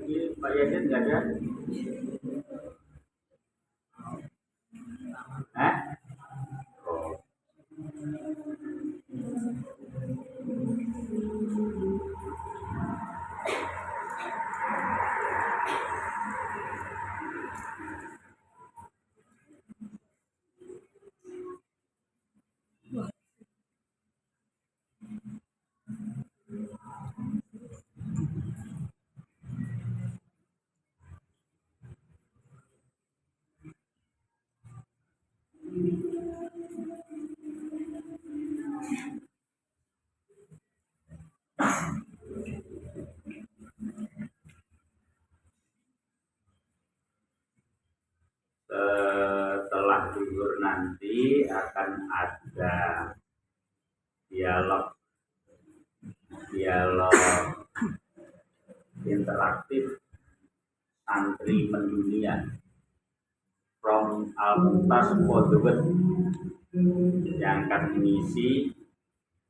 Ini Pak Yasin nggak ada? Hah? Oh. Setelah zuhur nanti akan ada dialog interaktif santri mendunia from Al-Muntas Podewet yang akan mengisi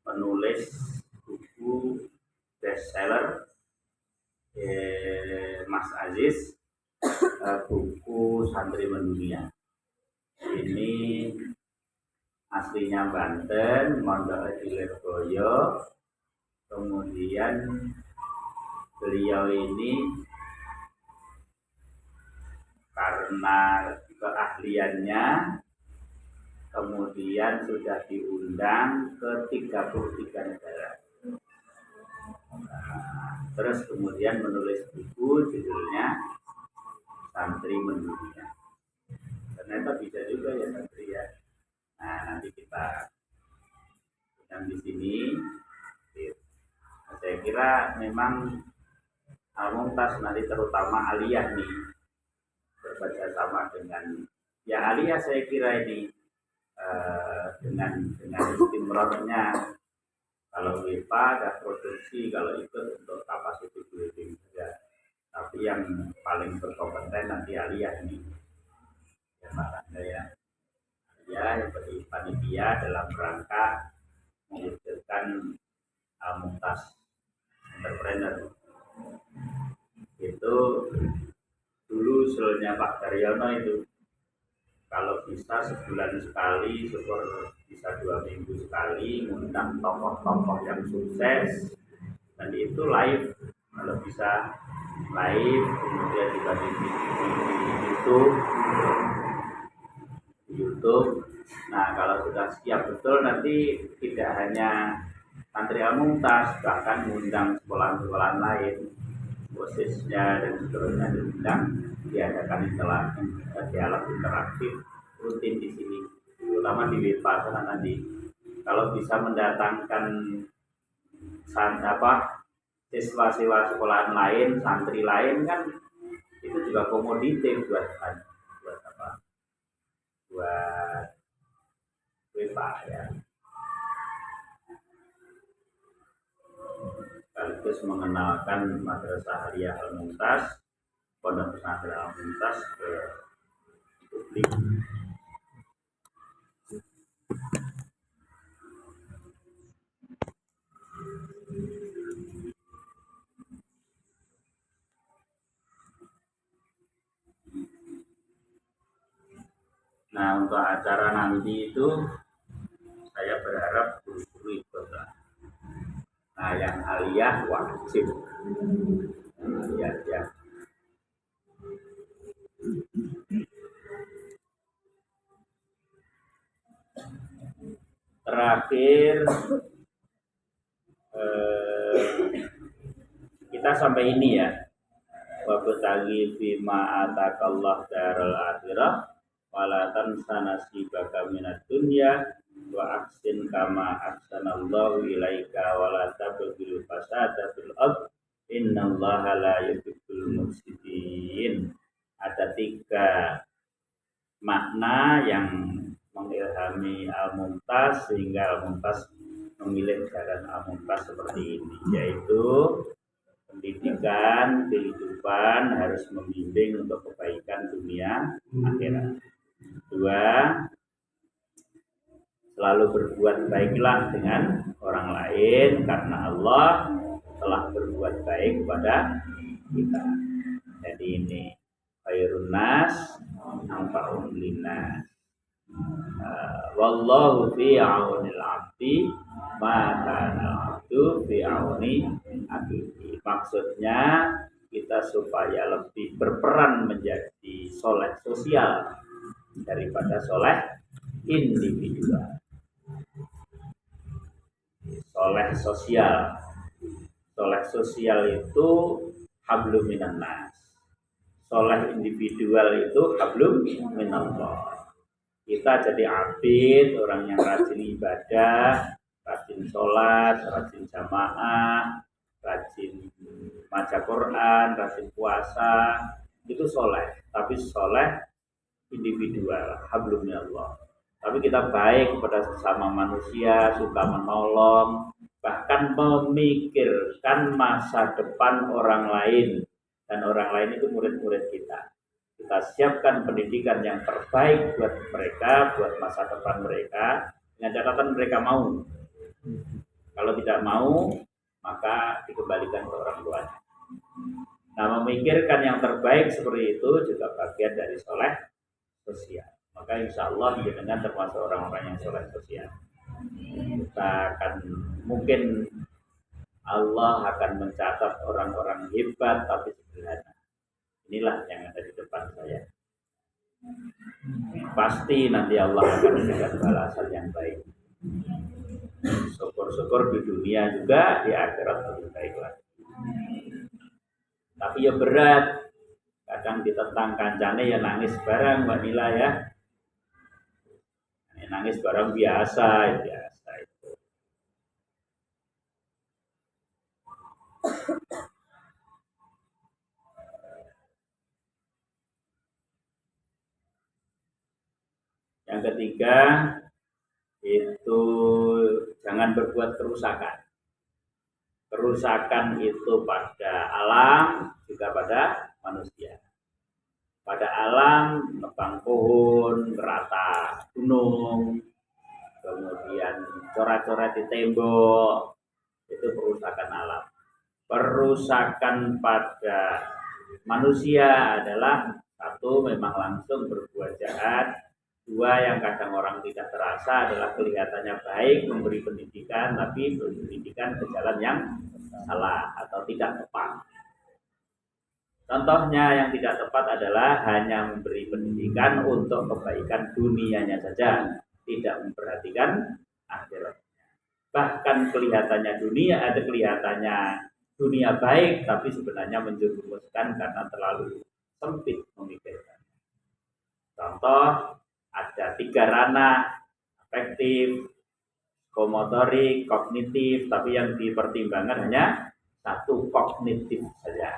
penulis buku bestseller Mas Aziz, buku Santri Mendunia. Ini aslinya Banten, Mondok di Lirboyo. Kemudian beliau ini karena keahliannya kemudian sudah diundang ke 33 negara. Terus kemudian menulis buku judulnya Santri Mendunia. Ternyata bisa juga ya santri ya. Nah, nanti kita yang di sini. Saya kira memang Al-Muntas nanti terutama aliyah nih bekerja sama dengan ya aliyah, saya kira ini dengan istimrornya. Kalau WIPA ada produksi, kalau ikut untuk capacity building saja. Tapi yang paling berkompeten nanti aliyah ini ya Pak Anda ya. Aliyah yang beri panitia dalam rangka mewujudkan Al-Muntas entrepreneur. Itu dulu usulnya Pak Daryono itu kalau bisa sebulan sekali, syukur bisa 2 minggu sekali, mengundang tokoh-tokoh yang sukses, dan itu live, kalau bisa live, kemudian juga di YouTube. Nah, kalau sudah siap betul nanti tidak hanya santri Al-Muntas, bahkan mengundang sekolah-sekolah lain, posisnya dan seterusnya diundang, diadakan dialog interaktif rutin di sini, terutama di WIPA sana tadi. Kalau bisa mendatangkan siswa-siswa sekolahan lain, santri lain kan itu juga komoditif buat WIPA ya. Sekaligus mengenalkan Madrasah Aliyah Al-Muntas, Pondok Pesantren Al-Muntas ke publik. Nah, untuk acara nanti itu saya berharap guru-guru ikut. Nah, yang aliyah wajib. Aliyah ya. Terakhir kita sampai ini ya. Wabtaghi fima atakallah daral akhirah wala tansa nasibaka minad dunya wa ahsin kama ahsanallahu ilaika wala tabghil fasada fil ard innallaha la yuhibbul mufsidin. juga makna yang mengilhami Al-Mumtaz sehingga Al-Mumtaz memilih jalan Al-Mumtaz seperti ini, yaitu pendidikan kehidupan harus membimbing untuk kebaikan dunia akhirat. Dua, selalu berbuat baiklah dengan orang lain karena Allah telah berbuat baik kepada kita. Jadi ini khairun nas anfa'uhum linnas. Wallahu fi aunil abdi ma kana abdu fi auni akhihi. Maksudnya kita supaya lebih berperan menjadi soleh sosial daripada soleh individual. Soleh sosial itu hablum minan nas. Soleh individual itu hablum minallah. Kita jadi abid, orang yang rajin ibadah, rajin sholat, rajin jamaah, rajin baca Quran, rajin puasa, itu soleh. Tapi soleh individual, hablum minallah. Tapi kita baik kepada sesama manusia, suka menolong, bahkan memikirkan masa depan orang lain. Dan orang lain itu murid-murid kita. Kita siapkan pendidikan yang terbaik buat mereka, buat masa depan mereka, dengan catatan mereka mau. Kalau tidak mau, maka dikembalikan ke orang tuanya. Nah, memikirkan yang terbaik seperti itu juga bagian dari soleh sosial. Maka insya Allah dengan termasuk orang-orang yang soleh sosial. Kita akan mungkin Allah akan mencatat orang-orang hebat tapi sederhana. Inilah yang ada di depan saya. Pasti nanti Allah akan memberikan balasan yang baik. Syukur-syukur di dunia juga, di akhirat lebih baik lagi. Tapi ya berat. Kadang ditentang kancane ya nangis barang Mbak Nila ya. Nangis barang biasa itu. Yang ketiga itu jangan berbuat kerusakan. Kerusakan itu pada alam juga pada manusia. Pada alam nebang pohon, rata gunung, kemudian coret-coret di tembok, itu kerusakan alam. Kerusakan pada manusia adalah satu, memang langsung berbuat jahat. Dua, yang kadang orang tidak terasa adalah kelihatannya baik, memberi pendidikan, tapi pendidikan ke jalan yang salah atau tidak tepat. Contohnya yang tidak tepat adalah hanya memberi pendidikan untuk kebaikan dunianya saja, tidak memperhatikan akhiratnya. Bahkan kelihatannya dunia baik, tapi sebenarnya menjerumuskan karena terlalu sempit memikirkan. Contoh, ada 3 ranah, afektif, komotorik, kognitif, tapi yang dipertimbangkan hanya 1 kognitif saja.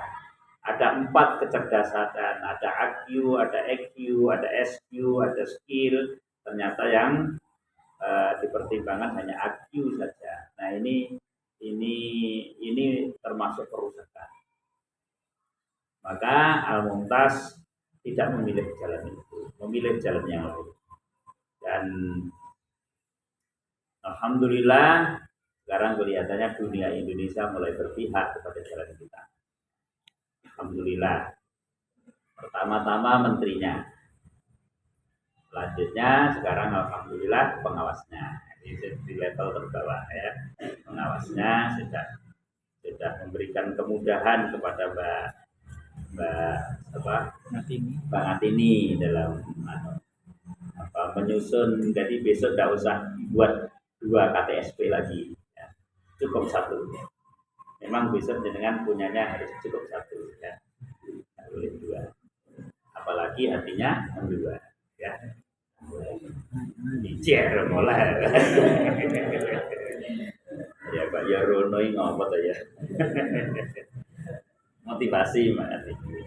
Ada 4 kecerdasan, ada IQ, ada EQ, ada SQ, ada skill. Ternyata yang dipertimbangkan hanya IQ saja. Nah ini termasuk kerusakan. Maka Al-Mumtaz tidak memilih jalan itu, memilih jalan yang lain. Dan alhamdulillah sekarang kelihatannya dunia Indonesia mulai berpihak kepada jalan kita. Alhamdulillah. Pertama-tama menterinya, selanjutnya sekarang alhamdulillah pengawasnya. Di level terbawah ya, pengawasnya sudah memberikan kemudahan kepada Mbak Ngatini dalam menyusun. Jadi besok tidak usah buat 2 KTSP lagi ya. Cukup 1 ya. Memang besok jenengan punyanya harus cukup 1 ya. Tidak boleh 2. Apalagi artinya 2 ya. Dicer mulai. Ya Pak Yarono ini ngomong ya. Motivasi Mbak Ngatini.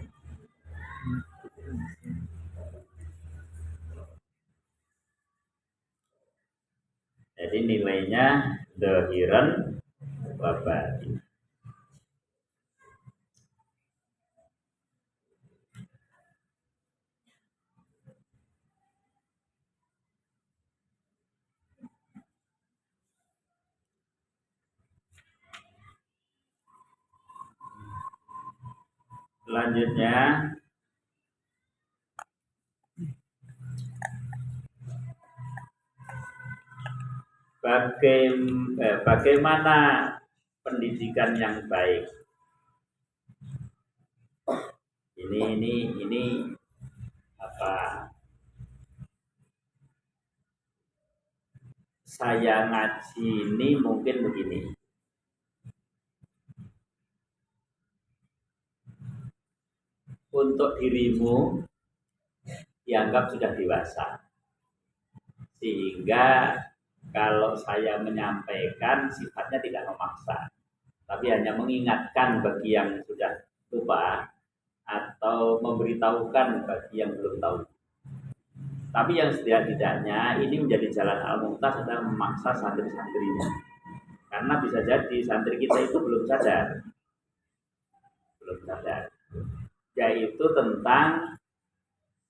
Jadi nilainya dhahiran wa batin. Selanjutnya bagaimana pendidikan yang baik. Ini apa? Saya ngaji ini mungkin begini. Untuk dirimu dianggap sudah dewasa. Sehingga kalau saya menyampaikan sifatnya tidak memaksa, tapi hanya mengingatkan bagi yang sudah lupa atau memberitahukan bagi yang belum tahu. Tapi yang setidak-tidaknya ini menjadi jalan al-mumtaz adalah memaksa santri-santrinya. Karena bisa jadi santri kita itu belum sadar. Yaitu tentang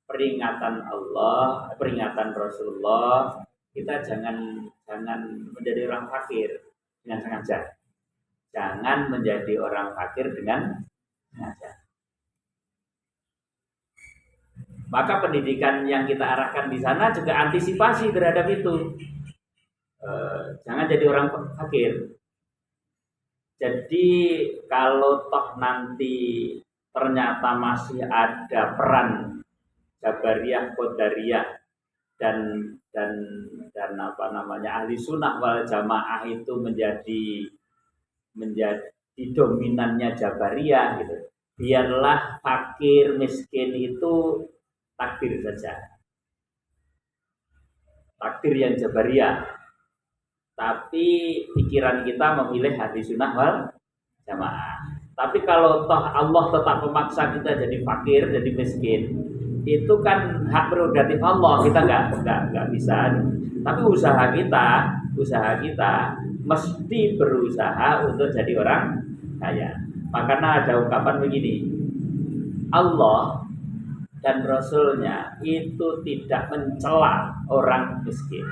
peringatan Allah, peringatan Rasulullah. Kita jangan menjadi orang fakir dengan sengaja. Jangan menjadi orang fakir dengan sengaja. Maka pendidikan yang kita arahkan di sana juga antisipasi terhadap itu. Jangan jadi orang fakir. Jadi kalau toh nanti ternyata masih ada peran Jabariyah, Qadariyah dan apa namanya ahli sunnah wal jamaah itu menjadi dominannya Jabariyah gitu. Biarlah fakir miskin itu takdir saja, takdir yang Jabariyah. Tapi pikiran kita memilih ahli sunnah wal jamaah. Tapi kalau toh Allah tetap memaksa kita jadi fakir, jadi miskin, itu kan hak prerogatif Allah, kita nggak bisa. Tapi usaha kita mesti berusaha untuk jadi orang kaya. Makanya ada ungkapan begini, Allah dan Rasulnya itu tidak mencela orang miskin,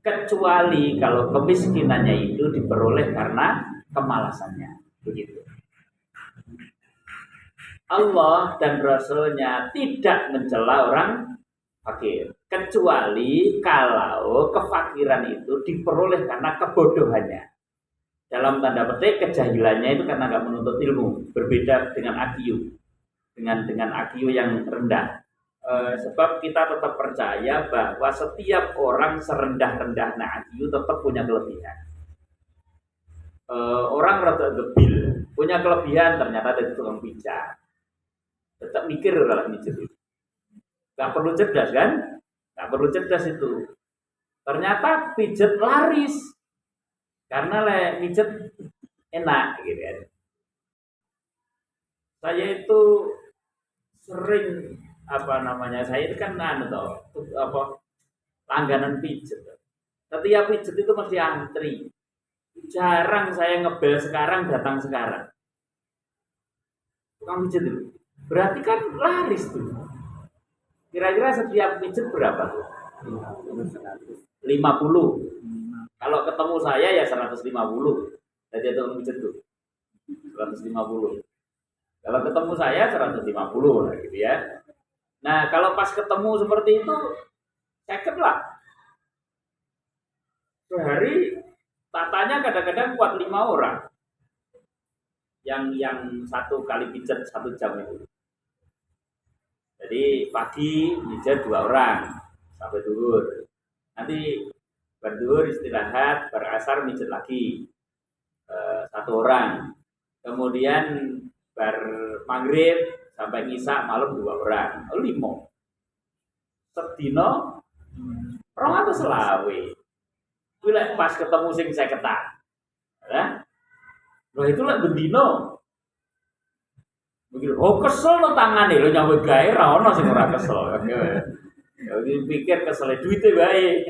kecuali kalau kemiskinannya itu diperoleh karena kemalasannya, begitu. Allah dan Rasulnya tidak mencela orang fakir, kecuali kalau kefakiran itu diperoleh karena kebodohannya. Dalam tanda petik kejahilannya itu karena nggak menuntut ilmu, berbeda dengan AQ, dengan AQ yang rendah. Sebab kita tetap percaya bahwa setiap orang serendah-rendahnya AQ tetap punya kelebihan. Orang rada gebil, punya kelebihan ternyata dari tukang pijat. Tetap mikir kalau mijit itu. Gak perlu cerdas kan? Gak perlu cerdas itu. Ternyata pijet laris. Karena pijet enak gitu kan. Saya itu sering saya itu kan langganan pijet. Setiap pijet itu mesti antri. Jarang saya ngebel sekarang datang sekarang. Tukang pijet itu. Berarti kan laris tuh. Kira-kira setiap pijet berapa tuh? 50. Kalau ketemu saya ya 150. Jadi itu pijet tuh 150. Kalau ketemu saya 150 lah gitu ya. Nah, kalau pas ketemu seperti itu 50 lah. Sehari tatanya kadang-kadang kuat 5 orang. Yang satu kali pijet 1 jam itu. Jadi pagi pijet 2 orang sampai duhur. Nanti berduhur istirahat, berasar pijet lagi 1 orang. Kemudian maghrib sampai ngisak malam 2 orang. 5. Sedino 200 selawe. Kuwi pas ketemu sing 50. Ya. Loh itu lek bendino. Begitu, kesel lo tangane lo nyambut gawe ra ono sing ora kesel. Ya pikir kesel duite bae.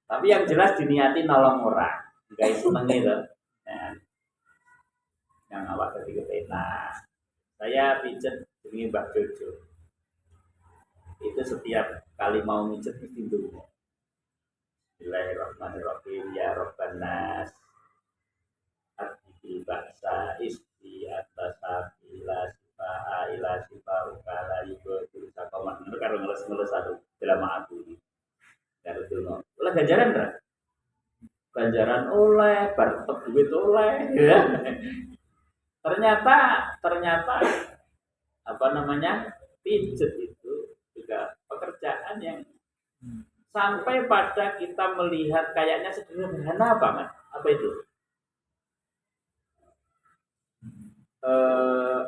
Tapi yang jelas diniati nolong orang, guys seneng itu. Nah, yang awak ketika nah, saya pijet ini Mbak Jojo. Itu setiap kali mau mijet mesti dulu. Bismillahirrahmanirrahim. Ya Rabban nas Abdi baksa isti atas ila sifa ila sifa ukala yugo jurusa komat itu karo ngeles-ngeles satu dalam aku ini karo duno oleh ganjaran kan? Ganjaran oleh bertep duit oleh ya. ternyata apa namanya pijet itu juga pekerjaan yang sampai pada kita melihat kayaknya sederhana banget. Apa itu?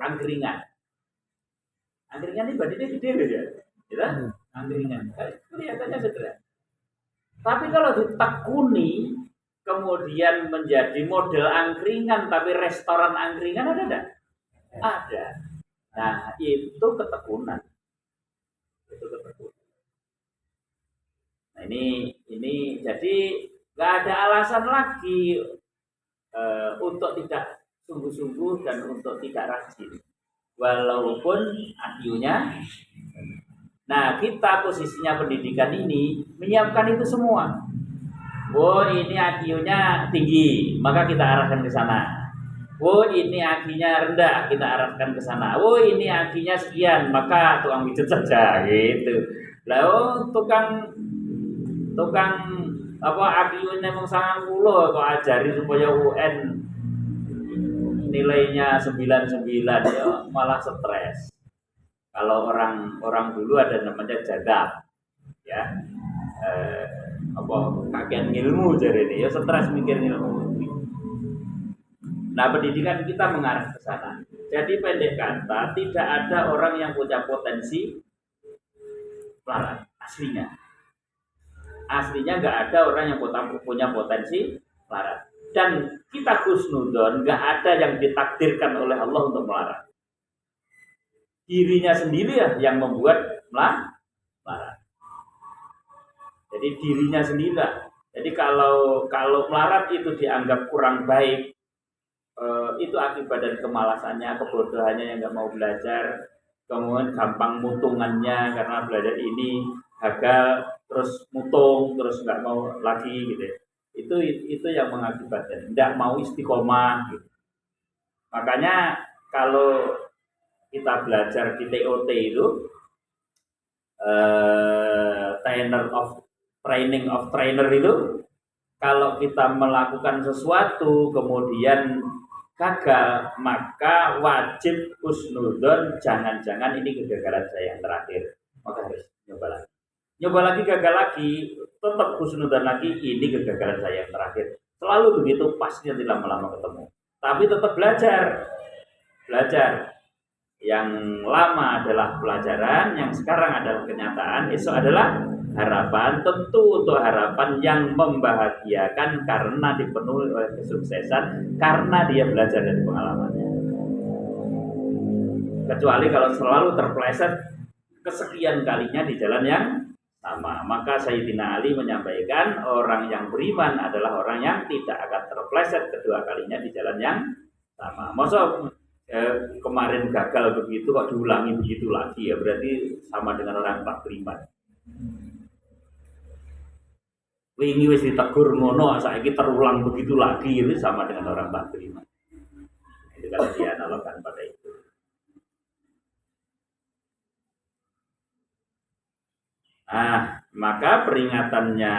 Angkringan. Angkringan ini badannya gede loh ya. Ya, angkringan. Kelihatannya sederhana. Tapi kalau ditekuni kemudian menjadi model angkringan tapi restoran angkringan ada enggak? Ada. Nah, itu ketekunan. Itu ketekunan. Nah, ini jadi nggak ada alasan lagi untuk tidak sungguh-sungguh dan untuk tidak rajin walaupun akhirnya. Nah, kita posisinya pendidikan ini menyiapkan itu semua. Oh, ini akhirnya tinggi, maka kita arahkan ke sana. Oh, ini akhirnya rendah, kita arahkan ke sana. Oh, ini akhirnya sekian, maka tukang pijet saja gitu. Lalu tukang apa akhirnya memang 90 kok ajari supaya UN nilainya 99 ya malah stres. Kalau orang dulu ada namanya jadab, ya apa kagian ilmu jadi ini ya stres mikir ilmu. Nah pendidikan kita mengarah ke sana. Jadi pendek kata tidak ada orang yang punya potensi pelarat aslinya nggak ada orang yang punya potensi pelarat. Dan kita husnudon nggak ada yang ditakdirkan oleh Allah untuk melarat. Dirinya sendiri yang membuat melarat. Jadi dirinya sendiri. Jadi kalau melarat itu dianggap kurang baik, itu akibat dari kemalasannya, kebodohannya yang nggak mau belajar, kemudian gampang mutungannya karena belajar ini gagal, terus mutung, terus nggak mau lagi gitu. Itu yang mengakibatkan tidak mau istiqomah gitu. Makanya kalau kita belajar di TOT itu training of trainer itu, kalau kita melakukan sesuatu kemudian gagal, maka wajib husnudon, jangan-jangan ini kegagalan saya yang terakhir, maka harus nyoba lagi gagal lagi, tetap husnudon lagi, ini kegagalan saya yang terakhir. Selalu begitu, pasti nanti lama-lama ketemu. Tapi tetap belajar. Yang lama adalah pelajaran, yang sekarang adalah kenyataan, esok adalah harapan. Tentu untuk harapan yang membahagiakan karena dipenuhi oleh kesuksesan, karena dia belajar dari pengalamannya. Kecuali kalau selalu terpleset kesekian kalinya di jalan yang sama. Maka Sayyidina Ali menyampaikan orang yang beriman adalah orang yang tidak akan terpleset kedua kalinya di jalan yang sama. Maksud kemarin gagal begitu kok diulangi begitu lagi, ya berarti sama dengan orang tak beriman. Wingi wis ditegur ngono, saiki terulang begitu lagi, itu sama dengan orang tak beriman. Itu kalau dianalogkan pada itu. Maka peringatannya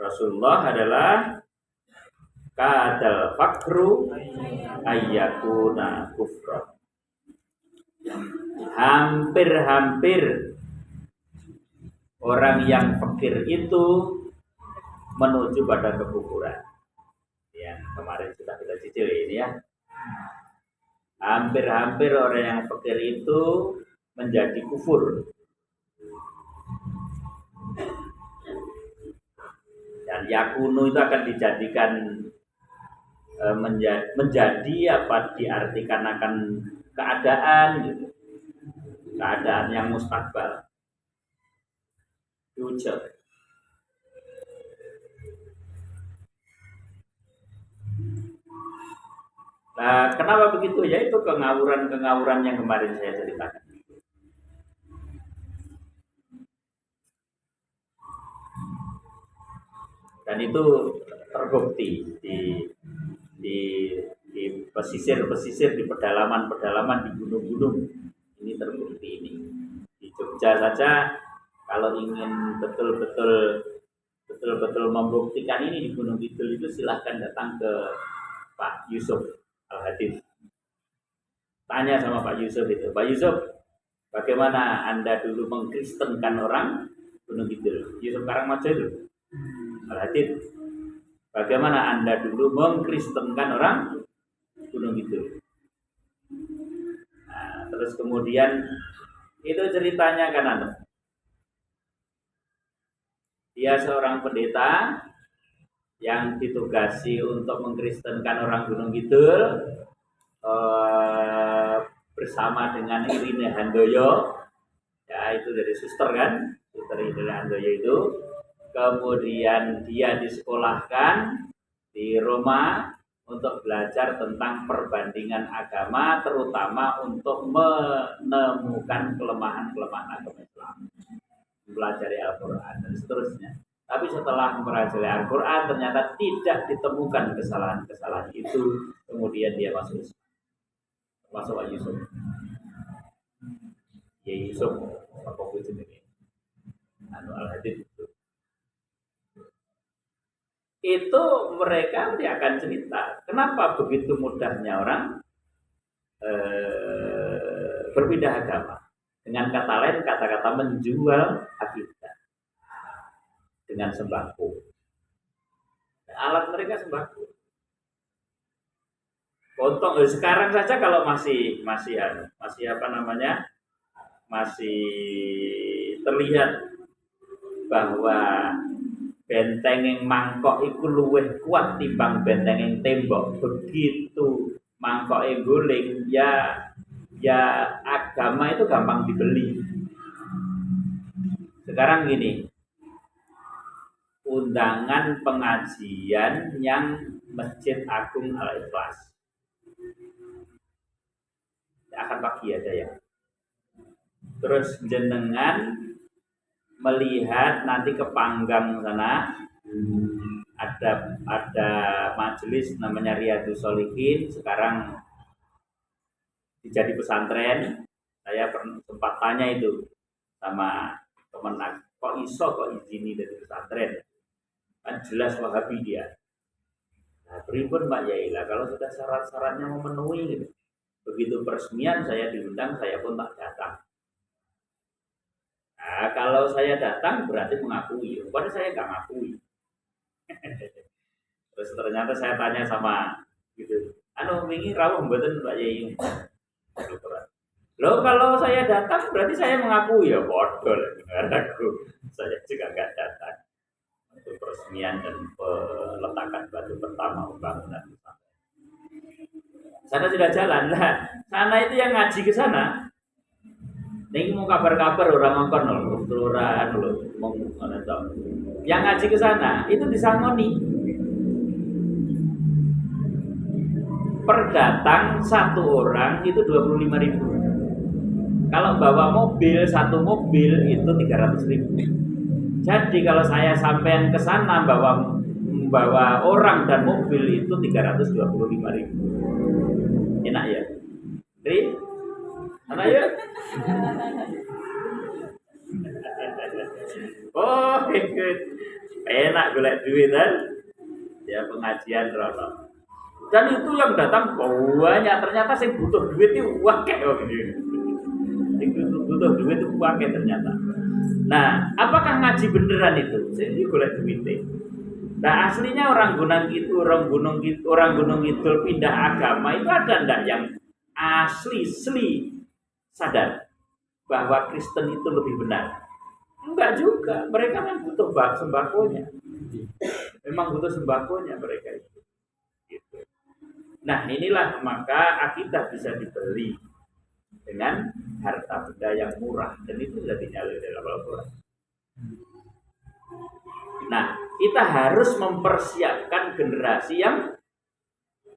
Rasulullah adalah kadal fakru ayyakuna kufra. Hampir-hampir orang yang fakir itu menuju pada kekufuran. Ya, kemarin sudah kita cicil ini ya. Hampir-hampir orang yang fakir itu menjadi kufur. Dan yakunu itu akan dijadikan menjadi apa, diartikan akan keadaan gitu. Keadaan yang mustakbal, future. Nah, kenapa begitu? Ya itu kengawuran-kengawuran yang kemarin saya ceritakan. Dan itu terbukti di di pesisir-pesisir, di pedalaman-pedalaman, di gunung-gunung. Ini terbukti ini. Di Jogja saja kalau ingin betul-betul membuktikan ini di Gunung Kidul itu silahkan datang ke Pak Yusuf Al-Hadid. Tanya sama Pak Yusuf itu, Pak Yusuf, bagaimana Anda dulu mengkristenkan orang Gunung Kidul? Yusuf Karangmajo itu, Al-Hadid. Bagaimana Anda dulu mengkristenkan orang Gunung Kidul? Nah, terus kemudian itu ceritanya kan dia seorang pendeta yang ditugasi untuk mengkristenkan orang Gunung Kidul bersama dengan Irine Handoyo, ya itu dari suster kan, suster Irine Handoyo itu. Kemudian dia disekolahkan di Roma untuk belajar tentang perbandingan agama, terutama untuk menemukan kelemahan-kelemahan agama Islam, mempelajari Al-Quran dan seterusnya. Tapi setelah mempelajari Al-Quran ternyata tidak ditemukan kesalahan-kesalahan itu, kemudian dia masuk Pak Yusuf. Ya Yusuf, apa pun ini, Al-Hadid itu mereka dia akan cerita kenapa begitu mudahnya orang berpindah agama. Dengan kata lain, kata-kata menjual akidah dengan sembako. Alat mereka sembako. Potong sekarang saja kalau masih apa namanya, masih terlihat bahwa benteng yang mangkok itu luwih kuat timbang benteng yang tembok. Begitu mangkok yang guling, ya agama itu gampang dibeli. Sekarang gini, undangan pengajian yang Masjid Agung Al-Ikhlas akan pagi aja ya. Terus jenengan melihat nanti ke Panggang sana ada majelis namanya Riyadhus Shalihin, sekarang jadi pesantren. Saya sempat tanya itu sama teman, kok izini dari pesantren, kan jelas Wahabi dia. Nah, pripun Mbak Yaila kalau sudah syarat-syaratnya memenuhi gitu. Begitu peresmian saya diundang, saya pun tak datang. Nah, kalau saya datang berarti mengakui, padahal saya nggak ngakui. Terus ternyata saya tanya sama gitu, wingi rawuh mboten Mbak Yai? Loh kalau saya datang berarti saya mengakui, ya bodoh aku. Saya juga nggak datang untuk peresmian dan peletakan batu pertama pembangunan. Sana sudah jalan lah. Sana itu yang ngaji ke sana. Ning mau kabar-kabar orang ngongkon lho, ora anu lho, yang ngaji ke sana itu disangoni. Per datang satu orang itu 25.000. Kalau bawa mobil, satu mobil itu 300.000. Jadi kalau saya sampean ke sana bawa orang dan mobil itu 325.000. Enak ya? Tri? Enak ya? Oh, good. Enak golek duit kan? Ya pengajian rono. Dan itu yang datang banyak, ternyata saya butuh duit itu wakil gitu. Butuh duit itu wakil ternyata. Nah, apakah ngaji beneran itu? Saya ini golek duitnya. Nah, aslinya orang Gunung Kidul pindah agama itu ada enggak yang asli sadar bahwa Kristen itu lebih benar? Enggak juga, mereka kan butuh sembakonya. Memang butuh sembakonya mereka itu. Gitu. Nah, inilah maka akidah bisa dibeli dengan harta benda yang murah, dan itu sudah dinyalur dalam Al-Quran. Nah, kita harus mempersiapkan generasi yang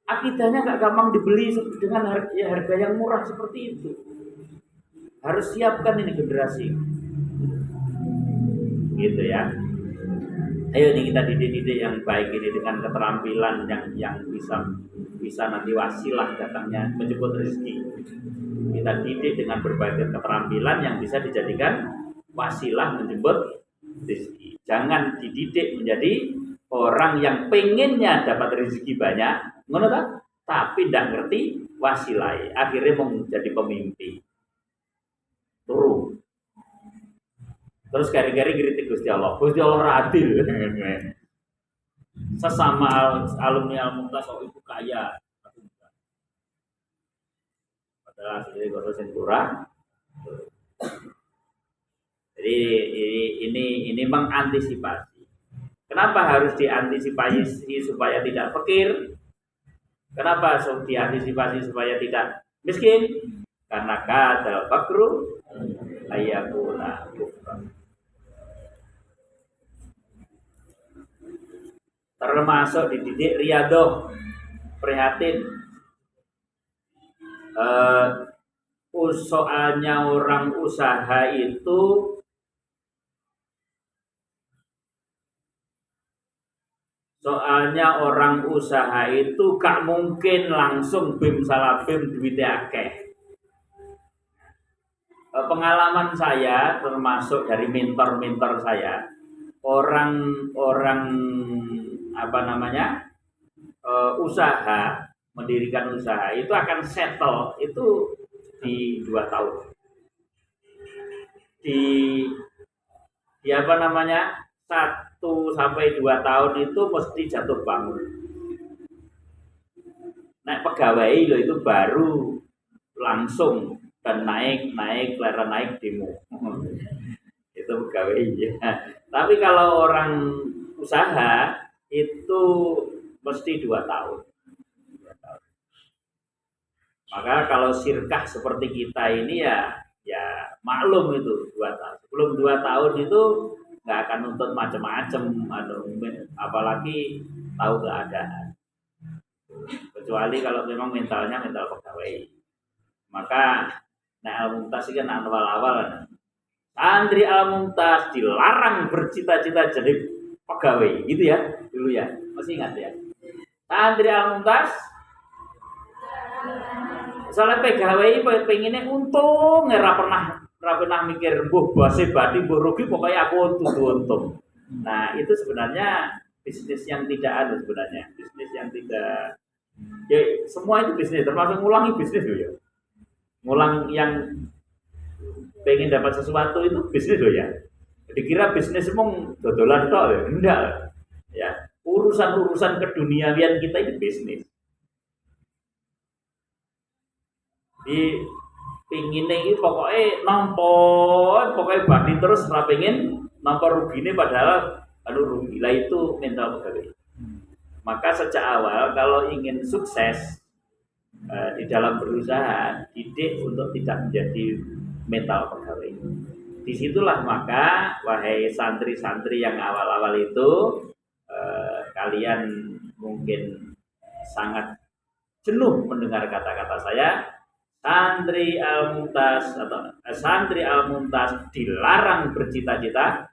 Akidahnya nggak gampang dibeli dengan harga yang murah seperti itu. Harus siapkan ini generasi, gitu ya. Ayo nih kita didik-didik yang baik ini dengan keterampilan yang bisa nanti wasilah datangnya menjemput rezeki. Kita didik dengan berbagai keterampilan yang bisa dijadikan wasilah menjemput rezeki. Jangan dididik menjadi orang yang pengennya dapat rezeki banyak, tapi tidak ngerti wasilai, akhirnya mau jadi pemimpi. Turu. Terus kari-kari kritik Gusti Allah adil. Sesama alumni Al-Mumtaz itu kaya. Padahal asli kota kurang. Jadi ini mengantisipasi. Kenapa harus diantisipasi supaya tidak fakir? Kenapa harus diantisipasi supaya tidak miskin? Karena kadal fakru ayakuna kufran. Termasuk dididik riadoh, prihatin. Soalnya orang usaha itu gak mungkin langsung bim salah bim duitnya akeh. Pengalaman saya termasuk dari mentor-mentor saya, orang-orang usaha, mendirikan usaha itu akan settle itu di 2 tahun. Di 1 sampai 2 tahun itu mesti jatuh bangun. Naik pegawai loh itu baru langsung dan naik demo. Itu pegawai ya. Tapi kalau orang usaha itu mesti 2 tahun. Maka kalau sirkah seperti kita ini ya maklum itu 2 tahun. Sebelum 2 tahun itu nggak akan nuntut macam-macam, apalagi tahu keadaan. Kecuali kalau memang mental pegawai. Maka Al-Mumtaz kan awal-awal. Santri Al-Mumtaz dilarang bercita-cita jadi pegawai, gitu ya dulu ya. Masih ingat ya? Santri Al-Mumtaz soalnya pegawai pengennya untung, nggak pernah mikir bose badi rugi, pokoknya aku untung. Nah itu sebenarnya bisnis yang tidak ada sebenarnya, bisnis yang tidak, ya semua itu bisnis, termasuk ngulangi bisnis loh ya. Ngulang yang pengen dapat sesuatu itu bisnis loh ya. Dikira bisnis emang dodolan tok ya, enggak ya. Urusan keduniawian kita itu bisnis. Di pingin ini pokoknya badi terus nggak pengen nampak rugi ini, padahal rugi lah itu mental pegawai. Maka sejak awal kalau ingin sukses di dalam berusaha, didik untuk tidak menjadi mental pegawai. Disitulah maka wahai santri-santri yang awal-awal itu kalian mungkin sangat jenuh mendengar kata-kata saya. Santri Al-Mumtaz dilarang bercita-cita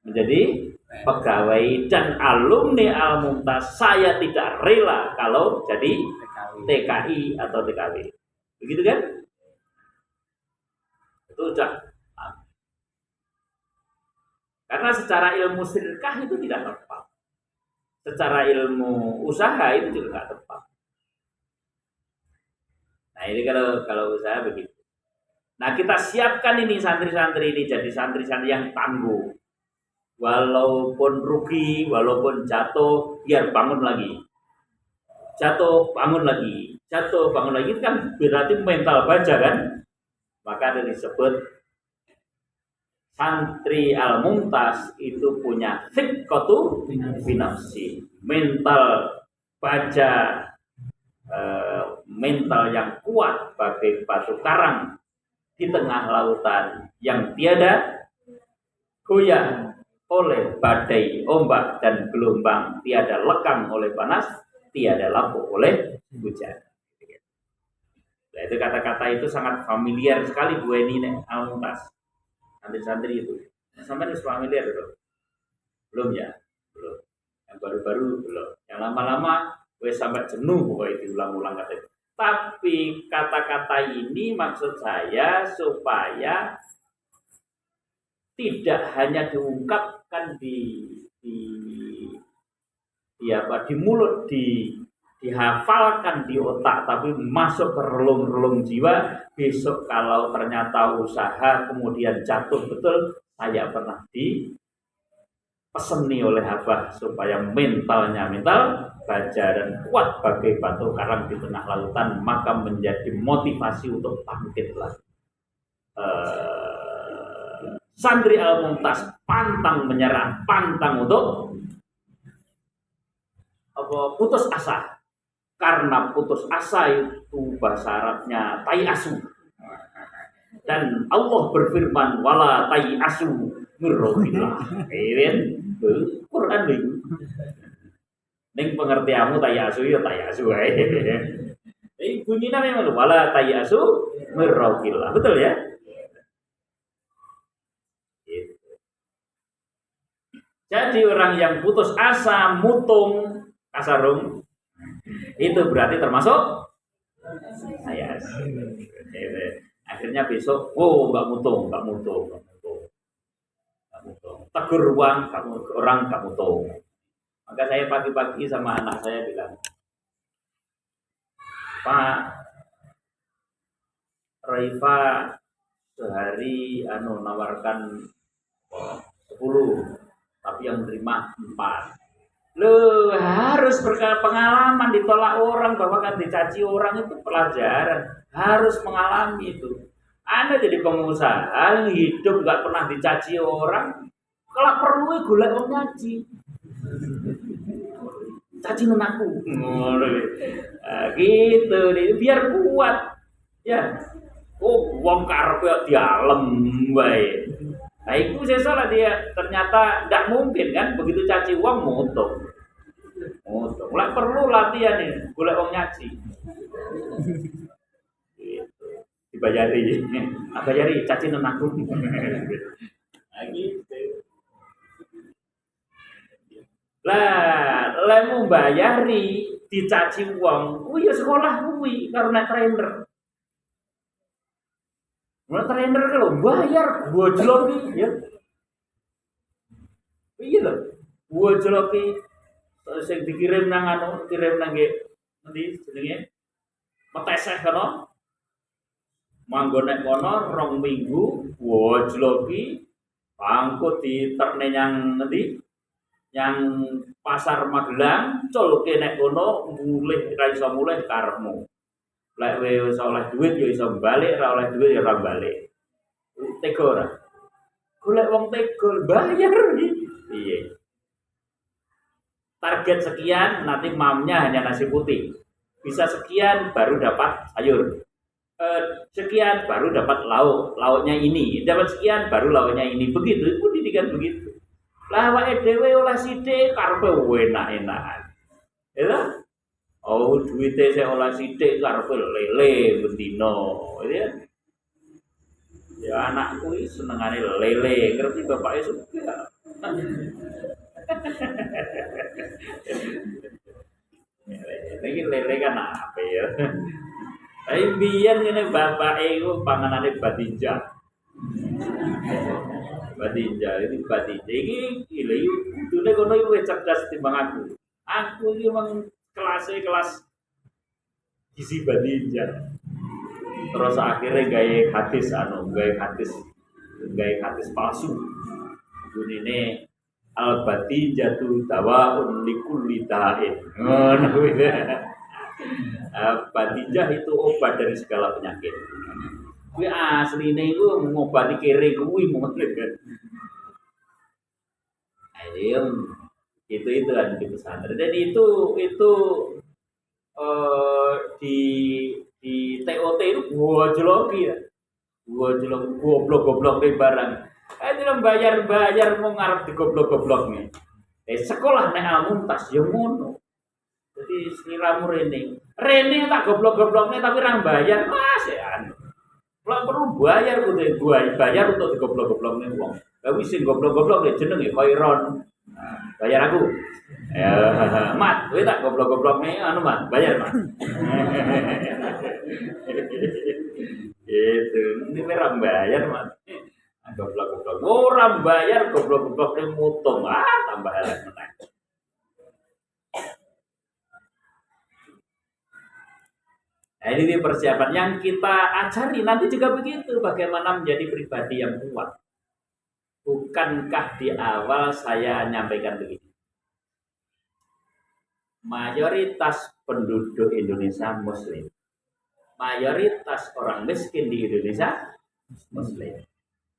menjadi pegawai, dan alumni Al-Mumtaz saya tidak rela kalau jadi TKI atau TKW. Begitu kan? Itu udah. Karena secara ilmu sirkah itu tidak tepat. Secara ilmu usaha itu juga tidak tepat. Nah ini kalau usaha begitu. Nah kita siapkan ini santri-santri ini jadi santri-santri yang tangguh. Walaupun rugi, walaupun jatuh, biar bangun lagi. Jatuh, bangun lagi. Jatuh, bangun lagi. Itu kan berarti mental baja kan. Maka ada disebut santri Al-Mumtaz itu punya thiqatu binafsi. Mental baja, mental yang kuat bagai batu karang di tengah lautan yang tiada goyah oleh badai, ombak dan gelombang, tiada lekang oleh panas tiada lapuk oleh hujan. Nah, itu kata-kata itu sangat familiar sekali Bu Eni Al-Mumtaz. Santri-santri itu. Sampai harus familiar itu. Belum ya? Belum. Yang baru-baru belum. Yang lama-lama wes sampai jenuh pokoknya diulang-ulang kata itu. Tapi kata-kata ini maksud saya supaya tidak hanya diungkapkan di mulut, dihafalkan di otak, tapi masuk ke relung-relung jiwa. Besok kalau ternyata usaha kemudian jatuh betul, saya pernah dipeseni oleh Abah supaya mental baja dan kuat bagai batu karang di tengah lautan, maka menjadi motivasi untuk bangkit lagi. Santri Al-Mumtaz pantang menyerah, pantang untuk putus asa. Karena putus asa itu bahasa Arabnya tai asu. Dan Allah berfirman wala tai asu mirrohillah. Quran itu. Ning pengertianmu tai asu ya tai asu wae. Ini bunyinya memang wala tai asu mirrohillah. Betul ya? Jadi orang yang putus asa, mutung, kasarung, itu berarti termasuk saya. Akhirnya besok, nggak mutung. Tegur orang nggak mutung. Maka saya pagi-pagi sama anak saya bilang, Pak, Raifa sehari nawarkan 10. Tapi yang terima 4. Loh, harus pengalaman, ditolak orang, bahkan dicaci orang itu pelajaran. Harus mengalami itu. Anda jadi pengusaha, hidup nggak pernah dicaci orang, kalau perlu golek wong nyaci. Caci menaku. Gitu, biar kuat. Ya. Wong karepe dialem wae. Nah itu saya salah dia, ternyata tidak mungkin kan, begitu caci uang mutung. Mulai perlu latihan nih, boleh uang nyaci. Gitu. Dibayari, bayari caci nenaku. Nah gitu. Lah, lemu bayari dicaci uang, ya sekolah kuwi karena trainer. Mulai trainer kalau bayar gua jeloki ya. Iya loh. Gua jeloki sing dikirim nang kirim nang ngendi jenenge? Meteseh kono. Manggo nek kono 2 minggu gua jeloki pangkut diterne yang ngendi? Yang pasar Magelang, colke nek kono mulih ra iso mulih karepmu. Lek wis oleh duit ya iso balik, ora oleh duit ya ora balik. Tega ora? Golek wong tega bayar iki. Piye? Target sekian, nanti mamnya hanya nasi putih. Bisa sekian baru dapat sayur. Sekian baru dapat lauk, lauknya ini. Dapat sekian baru lauknya ini. Begitu, itu pendidikan begitu. Lah awake dhewe oleh sithik karepe enak-enakan. Ya. Oh, duitnya saya olah sidik karepe lele bendino, ya. Ya anakku ini senengane lele, ngerti bapaknya suka. Ini lele kan apa ya? Tapi biyen ini bapaknya itu panganane batinja. Batinja ini batinja ini gila itu kudune kono iku cerdas timbang aku. Aku iki memang kelas gizi batinja. Terus akhirnya gaya hadis palsu. Bunine al batinja tu dawaun likulli da'in. Batinja itu obat dari segala penyakit. Kuwi asline iku ngobati kere kuwi mungkin kan. Ayo itu kan di pesantren dan itu di TOT itu gua jeloki ya. Goblok deh barang. Itu bayar mau ngarep di goblok nih. Sekolah nek Al-Mumtaz yo ngono. Jadi sliramu Rene tak goblok-gobloknya tapi orang bayar mas ya. Kalau perlu bayar kudu bayar untuk digoblok-gobloknya uang. Tapi sing goblok-goblok ya jenenge Khairon. Nah, bayar aku. Ya, mat, kowe tak goblok-gobloknya anu mat, bayar mat. Gitu. Ini orang bayar mat. Goblok-goblok. Orang bayar goblok-gobloknya mutung. Tambah elek meneh. Nah, ini persiapan yang kita ajari nanti juga begitu, bagaimana menjadi pribadi yang kuat. Bukankah di awal saya menyampaikan begini? Mayoritas penduduk Indonesia Muslim. Mayoritas orang miskin di Indonesia Muslim.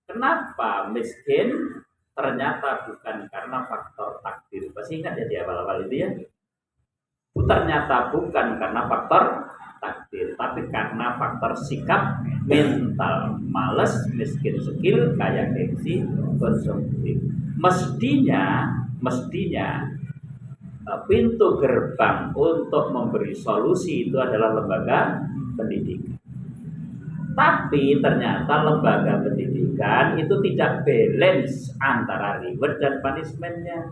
Kenapa miskin? Ternyata bukan karena faktor takdir. Pasti ingat ya di awal-awal itu ya. Ternyata bukan karena faktor takdir, tapi karena faktor sikap mental, males, miskin skill, kaya gengsi, konsumtif. Mestinya pintu gerbang untuk memberi solusi itu adalah lembaga pendidikan. Tapi ternyata lembaga pendidikan itu tidak balance antara reward dan punishment-nya.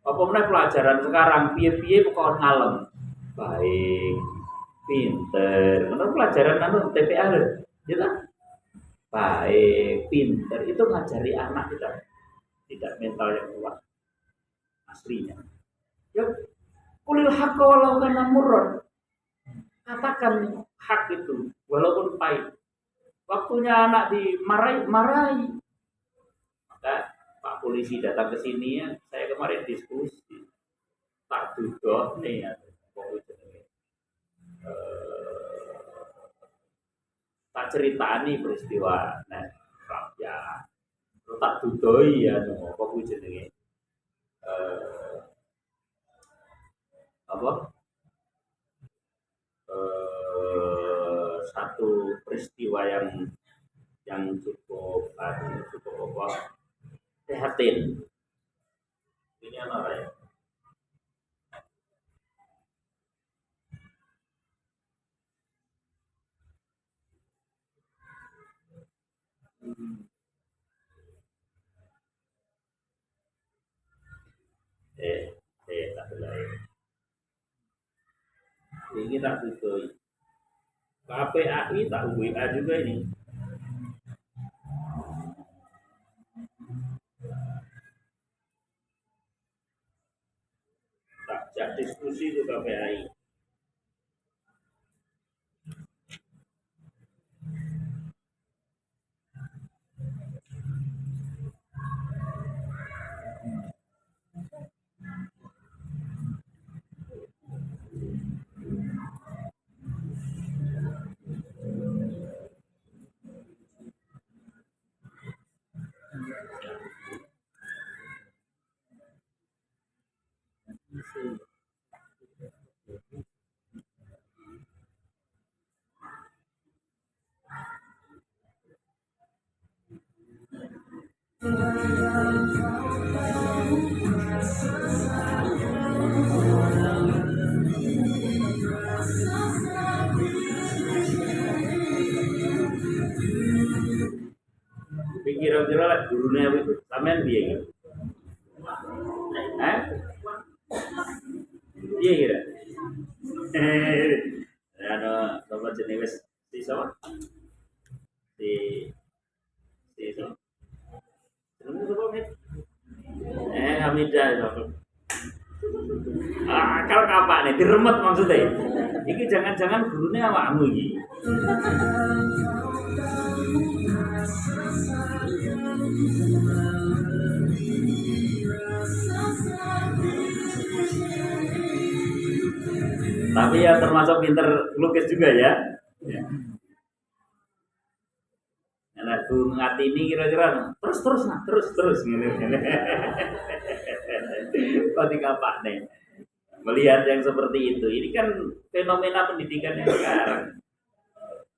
Apa meneh pelajaran sekarang piye-piye pokok ngalem. Baik, pinter. Menurut pelajaran anu TPA lho, gitu. Baik, pinter itu ngajari anak tidak mental yang kuat aslinya. Yuk, kulil haqqa walau kana murran. Katakan hak itu walaupun pahit. Waktunya anak dimarahi. Maka Pak polisi datang ke sini ya, saya kemarin diskusi. Tak duduk nih ya, tak ceritani peristiwa nah rakyat. Tak dudoi ya apa kuwi jenenge. Satu peristiwa yang cukup apa prihatin. Ini apa ya? Tak lain. Ini tak tutup. KPAI tak WA juga ini. Tak diskusi itu KPAI. Kira-kira lah gurunya itu sampean piye gitu. Piye kira? Ano sama jenis si sama? Si sama? Hamidah itu. Kalau kapak nih diremet maksudnya. Iki jangan-jangan gurunya awakmu iki. Tapi ya termasuk pinter lukis juga ya. Nah, tuh ngati ini kira-kira terus ngene. Ketika Pak nih melihat yang seperti itu, ini kan fenomena pendidikan yang sekarang.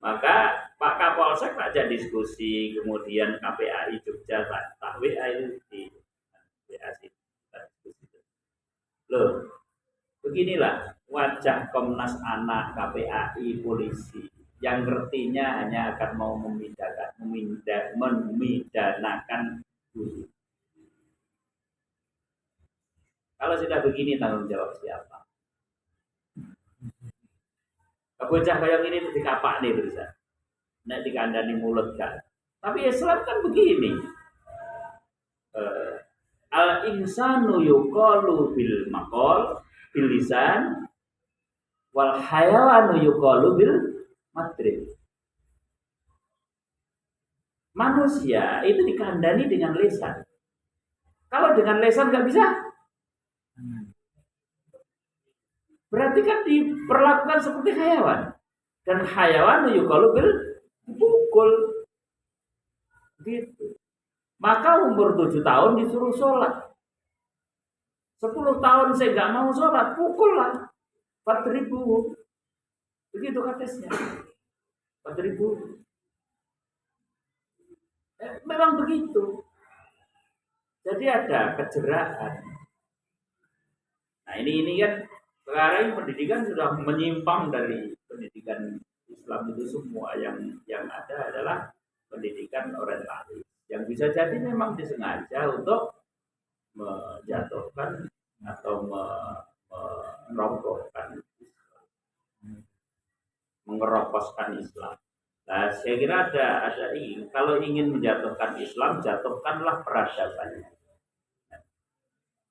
Maka Pak Kapolsek ajak diskusi, kemudian KPAI Jogja tak WA itu di WA sih. Loh, beginilah wajah Komnas Anak, KPAI, polisi yang ngertinya hanya akan mau memidanakan guru. Kalau sudah begini tanggung jawab siapa? Bocah kayak ini itu dikapak nih bisa. Nek dikandani mulut kan. Tapi Islam kan begini. Al insanu yuqalu bil maqal bil lisan wal hayawanu yuqalu bil madrib. Manusia itu dikandani dengan lisan. Kalau dengan lisan nggak bisa, berarti kan diperlakukan seperti hayawan. Dan hayawan yuqalu bil dipukul. Gitu. Maka umur 7 tahun disuruh sholat. 10 tahun saya nggak mau sholat, pukul lah. 4.000. Begitu katesnya. 4.000. Memang begitu. Jadi ada kejeraan. Nah ini kan sekarang pendidikan sudah menyimpang dari pendidikan Islam itu semua. Yang ada adalah pendidikan orientalis. Yang bisa jadi memang disengaja untuk menjatuhkan atau merobohkan Islam, mengeroposkan Islam. Nah, saya kira ada ini. Kalau ingin menjatuhkan Islam, jatuhkanlah peradabannya.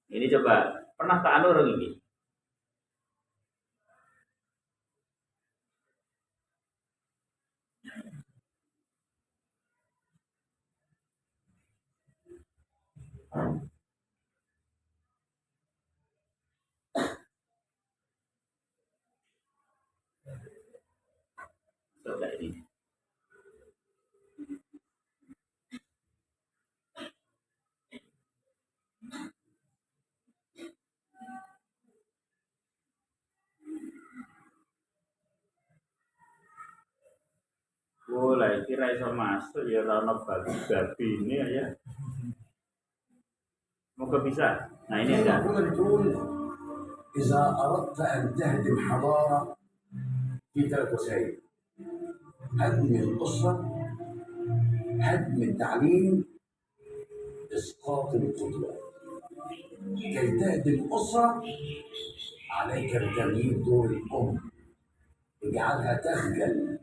Ini coba pernah tak anu orang ini. Coba ini. Boleh kira iso masuk ya ono babi ini ya. Moga bisa. Nah ini ada. إذا أردت أن تهدم حضارة في 3 وسائل هدم الأسرة هدم التعليم إسقاط القدوة كي تهدم الأسرة عليك بتغيير دور الأم اجعلها تخجل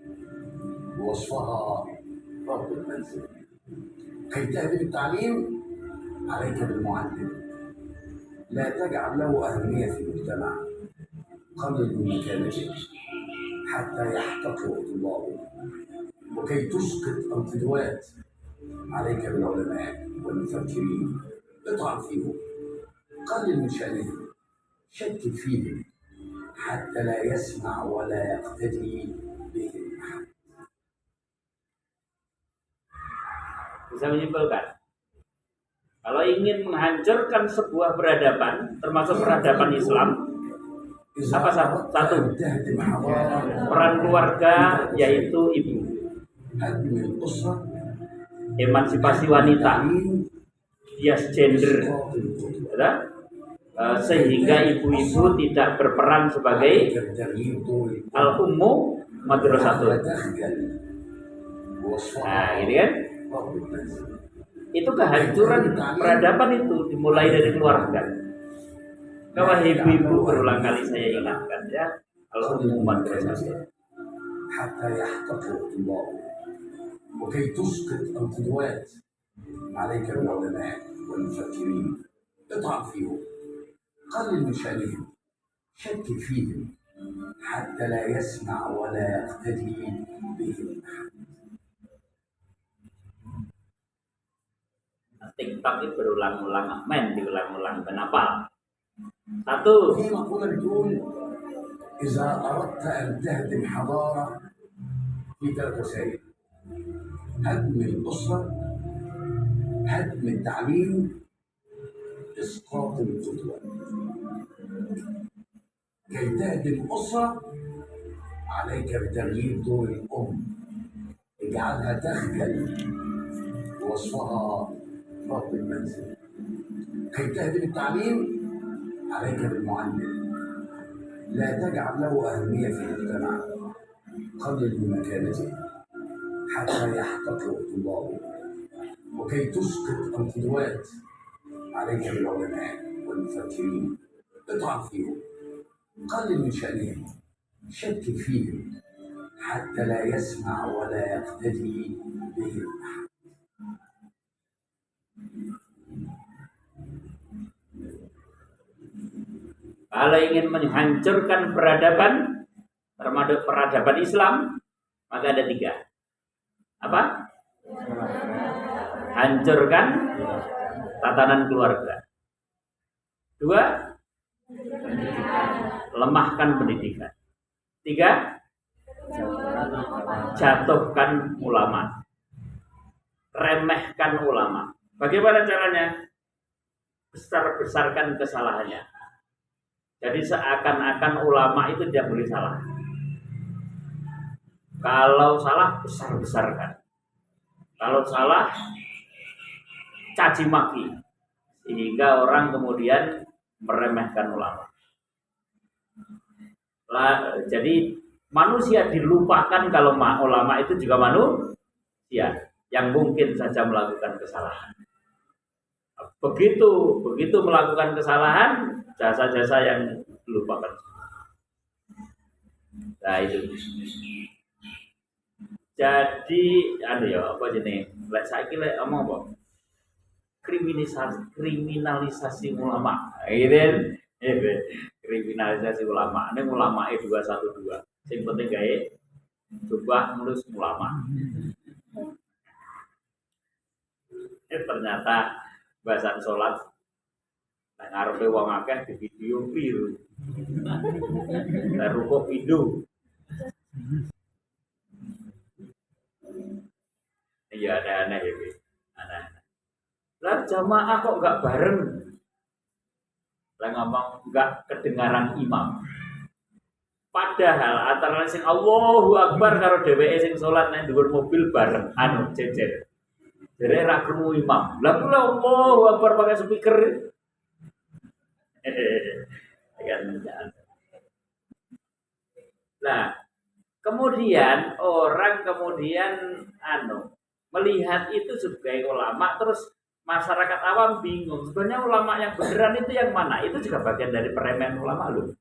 ووصفها رب المنزل كي تهدم التعليم عليك بالمعلم لا تجعل له أهمية في المجتمع قلل من مكانته حتى يحتقر طلابه وكي تسقط القدوات عليك بالعلماء والمفكرين اطعن فيهم قلل من شأنهم شكك فيهم حتى لا يسمع ولا يقتدي بهم أحد. Bisa menyimpulkan, kalau ingin menghancurkan sebuah peradaban, termasuk peradaban Islam, apa satu? Peran keluarga, yaitu ibu. Emansipasi wanita, bias gender, ya? Sehingga ibu-ibu tidak berperan sebagai al-ummu madrasatun. Nah, ini kan? Itu kehancuran peradaban itu dimulai dari keluarga. Kalau ibu-ibu berulang kali saya ingatkan ya, al-ummu madrasatun. حتى يحتقر الطلاب وكي تسقط القدوات عليك بالعلماء والمفكرين اطعن فيهم قلل من شأنهم شكك فيهم حتى لا يسمع ولا يقتدي بهم TikTok itu berulang-ulang, diulang-ulang. Kenapa? Satu. في مقولة بتقول إذا أردت أن تهدم حضارة في 3 وسائل هدم الأسرة هدم التعليم إسقاط القدوة كي تهدم الأسرة عليك بتغيير دور الأم اجعلها تخجل ووصفها رب المنزل كي تهدم التعليم عليك بالمعلم لا تجعل له أهمية في المجتمع، قلل من مكانته حتى يحتقر طلابه، وكي تسقط القدوات عليك بالعلماء والمفكرين. اطعن فيهم، قلل من شأنهم، شكك فيهم حتى لا يسمع ولا يقتدي بهم أحد. Kalau ingin menghancurkan peradaban, termasuk peradaban Islam, maka ada 3. Apa? Hancurkan tatanan keluarga. 2, lemahkan pendidikan. 3, jatuhkan ulama, remehkan ulama. Bagaimana caranya? Besar-besarkan kesalahannya. Jadi seakan-akan ulama itu tidak boleh salah. Kalau salah, besar-besarkan. Kalau salah, caci maki. Sehingga orang kemudian meremehkan ulama. Jadi manusia dilupakan kalau ulama itu juga manusia yang mungkin saja melakukan kesalahan. Begitu melakukan kesalahan, jasa-jasa yang dilupakan. Nah itu. Jadi apa jenis? Saiki lek omong apa? Kriminalisasi ulama. Gitu. Kriminalisasi ulama. Ini ulama 212. Sing penting gawe coba ngurus ulama. Ternyata bahasan sholat nek ngarepe wong akeh di video biru. Rukuk pindho. Iya aneh-aneh ya, aneh-aneh. Lah jamaah kok enggak bareng? Lah ngomong enggak kedengaran imam. Padahal antara sing Allahu Akbar karo dheweke sing salat nang dhuwur mobil bareng jejer. Jere ra krungu imam. Lah kula Allahu Akbar pakai speaker. Nah, kemudian orang melihat itu sebagai ulama, terus masyarakat awam bingung. Sebenarnya ulama yang beneran itu yang mana? Itu juga bagian dari peremehan ulama loh.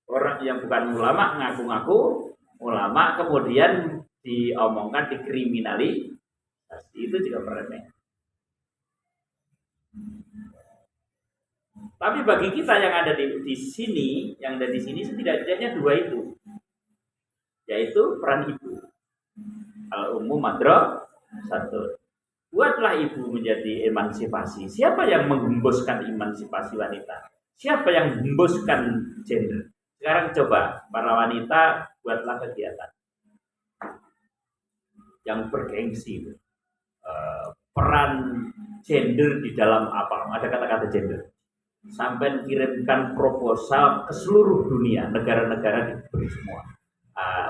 Orang yang bukan ulama ngaku-ngaku ulama kemudian diomongkan dikriminalisasi, itu juga peremehan. Tapi bagi kita yang ada di sini, setidaknya 2 itu, yaitu peran ibu. Al-ummu madrasatun. Buatlah ibu menjadi emansipasi. Siapa yang menghembuskan emansipasi wanita? Siapa yang menghembuskan gender? Sekarang coba para wanita buatlah kegiatan yang bergengsi. Peran gender di dalam apa? Ada kata-kata gender. Sampai kirimkan proposal ke seluruh dunia, negara-negara diberi semua,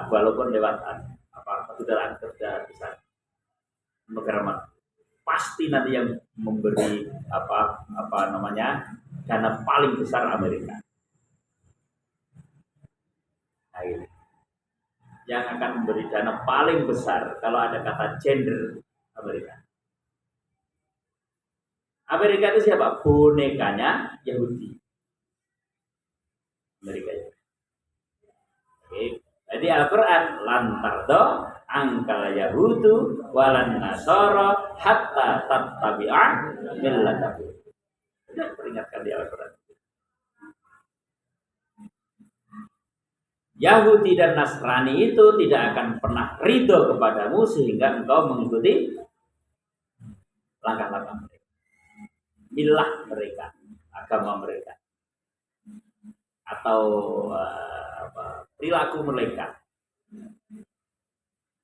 walaupun lewat kedutaan kerja besar negara mana, pasti nanti yang memberi dana paling besar Amerika. Nah, ini yang akan memberi dana paling besar kalau ada kata gender, Amerika. Amerika itu siapa? Bonekanya Yahudi. Amerika itu. Oke. Jadi Al-Quran lantardo angkal Yahudu walan Nasara hatta tattabi'a millatahu. Sudah peringatkan di Al-Quran. Yahudi dan Nasrani itu tidak akan pernah ridho kepadamu sehingga engkau mengikuti langkah-langkah mereka. Milah mereka, agama mereka, atau perilaku mereka.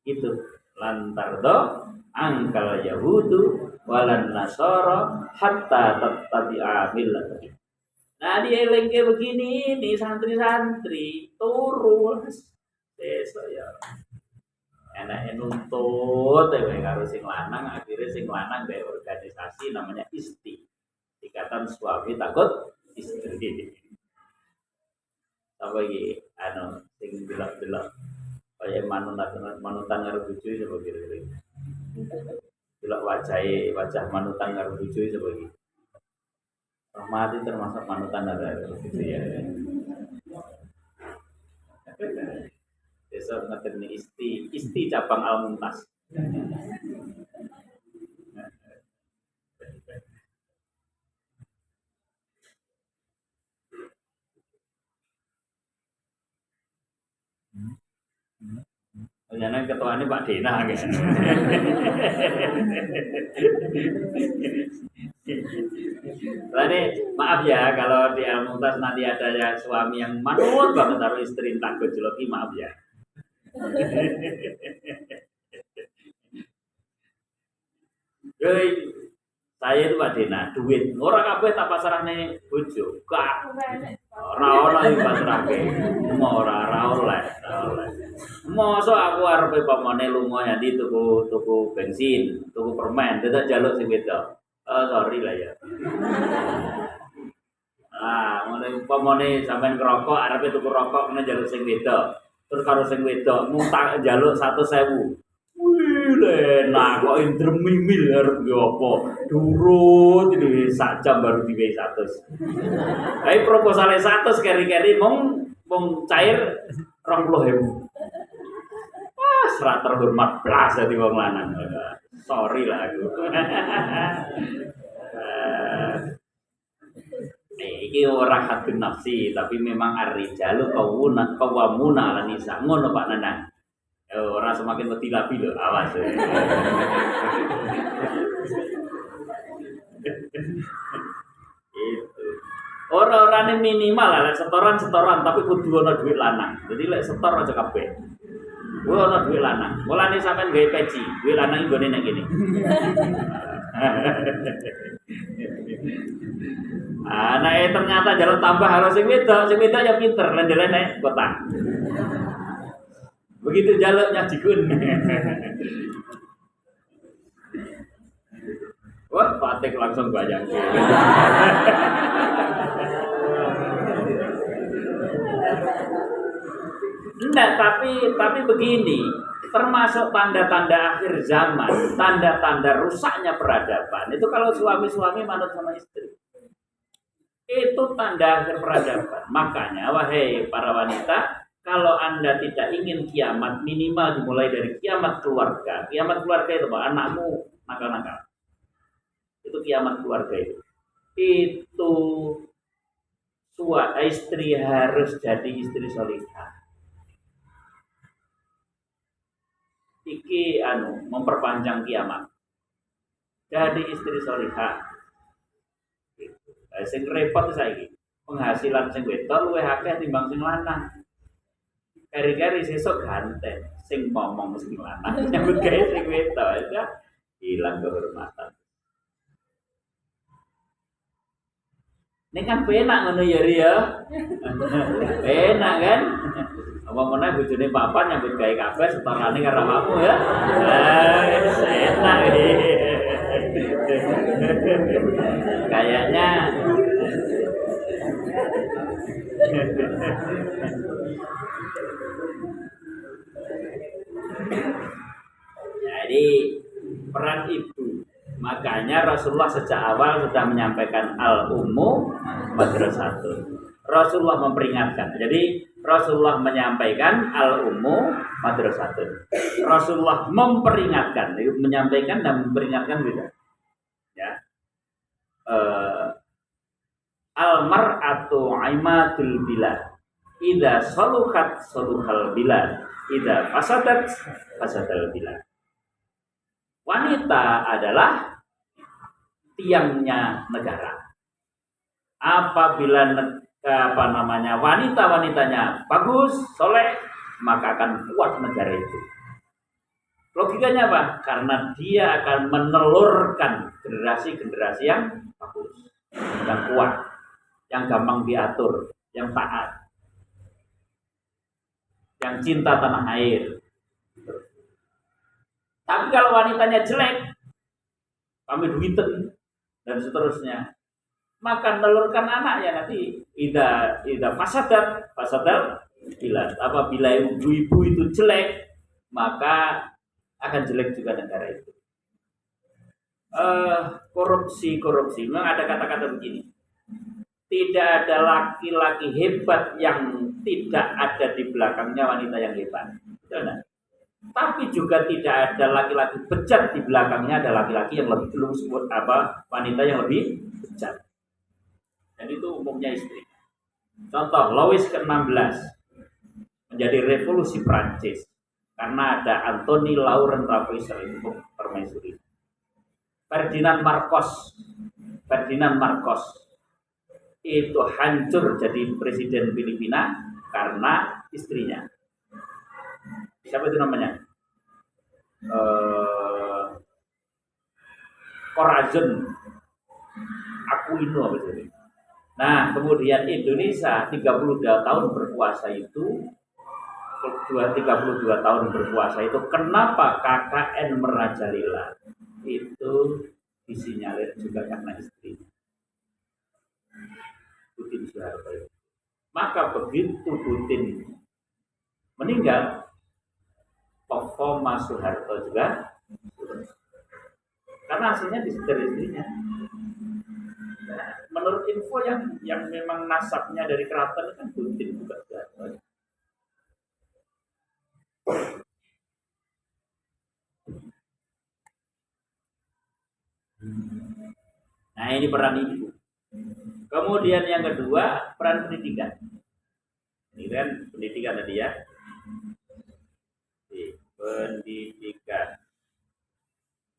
Itu lantardo angkal Yahudu walan Nasara hatta tattabi'a millatahu. Nah dielengke begini nih santri-santri turu desa ya. Enake nuntut karo sing lanang, akhirnya sing lanang gawe organisasi namanya ISTI. Ikatan Suami Takut Istri. apa iki sing delok-delok kaya manutan karo bojoe sapa kira-kira. Delok wajah manutan karo bojoe sapa iki. Rahmati termasuk manutan karo bojoe ya. Besok ngerti isti cabang Al-Mumtaz. Jangan ketua ini Pak Dena kan. Tadi maaf ya kalau di Al-Mumtaz nanti ada ya suami yang manut banget taruh istri tak gojloki, maaf ya. Hei, saya itu Pak Dena, duit orang kabeh tak pasrahne bojo. Gak. Ora ono iki pasrahke. Ora oleh. Mosok aku arep pamane lunga nyandi tuku bensin, tuku permen, dadak jaluk sing wedok. Sorry lah ya. Ngene pamane sampean ngerokok arepe tuku rokok kena jaluk sing wedok. Terus karo sing wedok mutang jaluk 100.000. Wih, nah kok intermimil harus apa? Durut ini sak jam baru diwe 100. Tapi proposalnya 100 keri-keri mong cair 20.000. Serat terhormat belas jadi wong lanang. Sorry lah aku. Iki ora hadun nafsi, tapi memang ar-rijalu qawwamuna 'alan nisa. Ngono Pak Nanang. Orang semakin wedi labi lho, awas. Itu. Orang-orang minimal lah, setoran tapi kudu ana duit lanang. Jadi lek setor aja kabeh. Kuwi ana duit lanang. Mulane sampean gawe peci, duit lanang nggone nek kene. Ternyata jalur tambah harus sing wedok ya pinter, lendele kotak. Begitu jaluknya jikun. Wah, Patik langsung bayang. Enggak, tapi begini, termasuk tanda-tanda akhir zaman, tanda-tanda rusaknya peradaban. Itu kalau suami-suami manut sama istri. Itu tanda akhir peradaban. Makanya, wahai para wanita, kalau Anda tidak ingin kiamat, minimal dimulai dari kiamat keluarga. Kiamat keluarga itu Pak, anakmu nakal-nakal. Itu kiamat keluarga itu. Itu istri harus jadi istri solihah. Iki memperpanjang kiamat. Jadi istri solihah. Sing repot saiki. Penghasilan sing wedok luwih akeh timbang sing lanang. Kari-kari sesuk ganteng, sing ngomong sing lanang, nyambut gawe sing wedok, ya hilang kehormatan. Ini kan penak ngono ya Ria. Penak kan? Apa meneh bojone papan nyambut gawe kabeh setorane karo awakmu ya. Enak iki. Kayaknya jadi peran ibu, makanya Rasulullah sejak awal sudah menyampaikan al-ummu madrasatun. Rasulullah memperingatkan. Jadi Rasulullah menyampaikan al-ummu madrasatun. Rasulullah memperingatkan, menyampaikan dan memperingatkan beda. Ya. Al-mar'atu aimatul bilad. Idza saluhat saluhal bilad. Idza fasadat fasadal bilad. Wanita adalah tiangnya negara. Apabila wanita-wanitanya bagus, soleh, maka akan kuat negara itu. Logikanya apa? Karena dia akan menelurkan generasi-generasi yang bagus, yang kuat, yang gampang diatur, yang taat, yang cinta tanah air. Tapi kalau wanitanya jelek, kami duiten dan seterusnya, maka telurkan anak ya nanti ida fasadal bila apabila ibu-ibu itu jelek maka akan jelek juga negara itu. Korupsi memang ada kata-kata begini, tidak ada laki-laki hebat yang tidak ada di belakangnya wanita yang hebat, betul enggak? Tapi juga tidak ada laki-laki bejat di belakangnya ada laki-laki yang lebih belum sebut wanita yang lebih bejat. Dan itu umumnya istri. Contoh Louis ke-16 menjadi revolusi Prancis karena ada Anthony Laurent Raffisel itu permaisuri. Ferdinand Marcos itu hancur jadi presiden Filipina karena istrinya. Siapa itu namanya? Corazon Aquino apa itu. Nah, kemudian Indonesia 32 tahun berkuasa itu 32 tahun berkuasa itu kenapa KKN merajalela? Itu disinyalir juga karena istrinya. Putin Soeharto. Maka begitu Putin meninggal, performa Soeharto juga karena hasilnya dari istrinya. Nah, menurut info yang memang nasabnya dari keraton kan Putin juga Soeharto. Nah, ini peran ibu. Kemudian yang kedua, peran pendidikan. Ini kan pendidikan tadi ya. Pendidikan.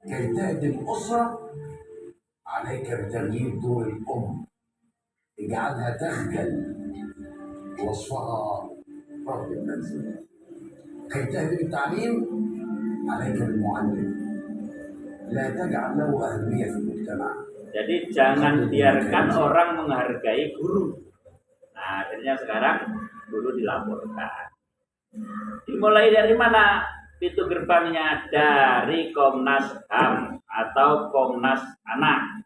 كي تهدي الأسرة عليك بتغيير دور الأم، اجعلها تخجل وصفها رب المنزل. كي تهدي التعليم عليك بالمعلم، لا تجعل له أهمية في المجتمع. Jadi jangan biarkan orang menghargai guru. Nah, akhirnya sekarang guru dilaporkan. Dimulai dari mana? Pintu gerbangnya dari Komnas HAM atau Komnas Anak,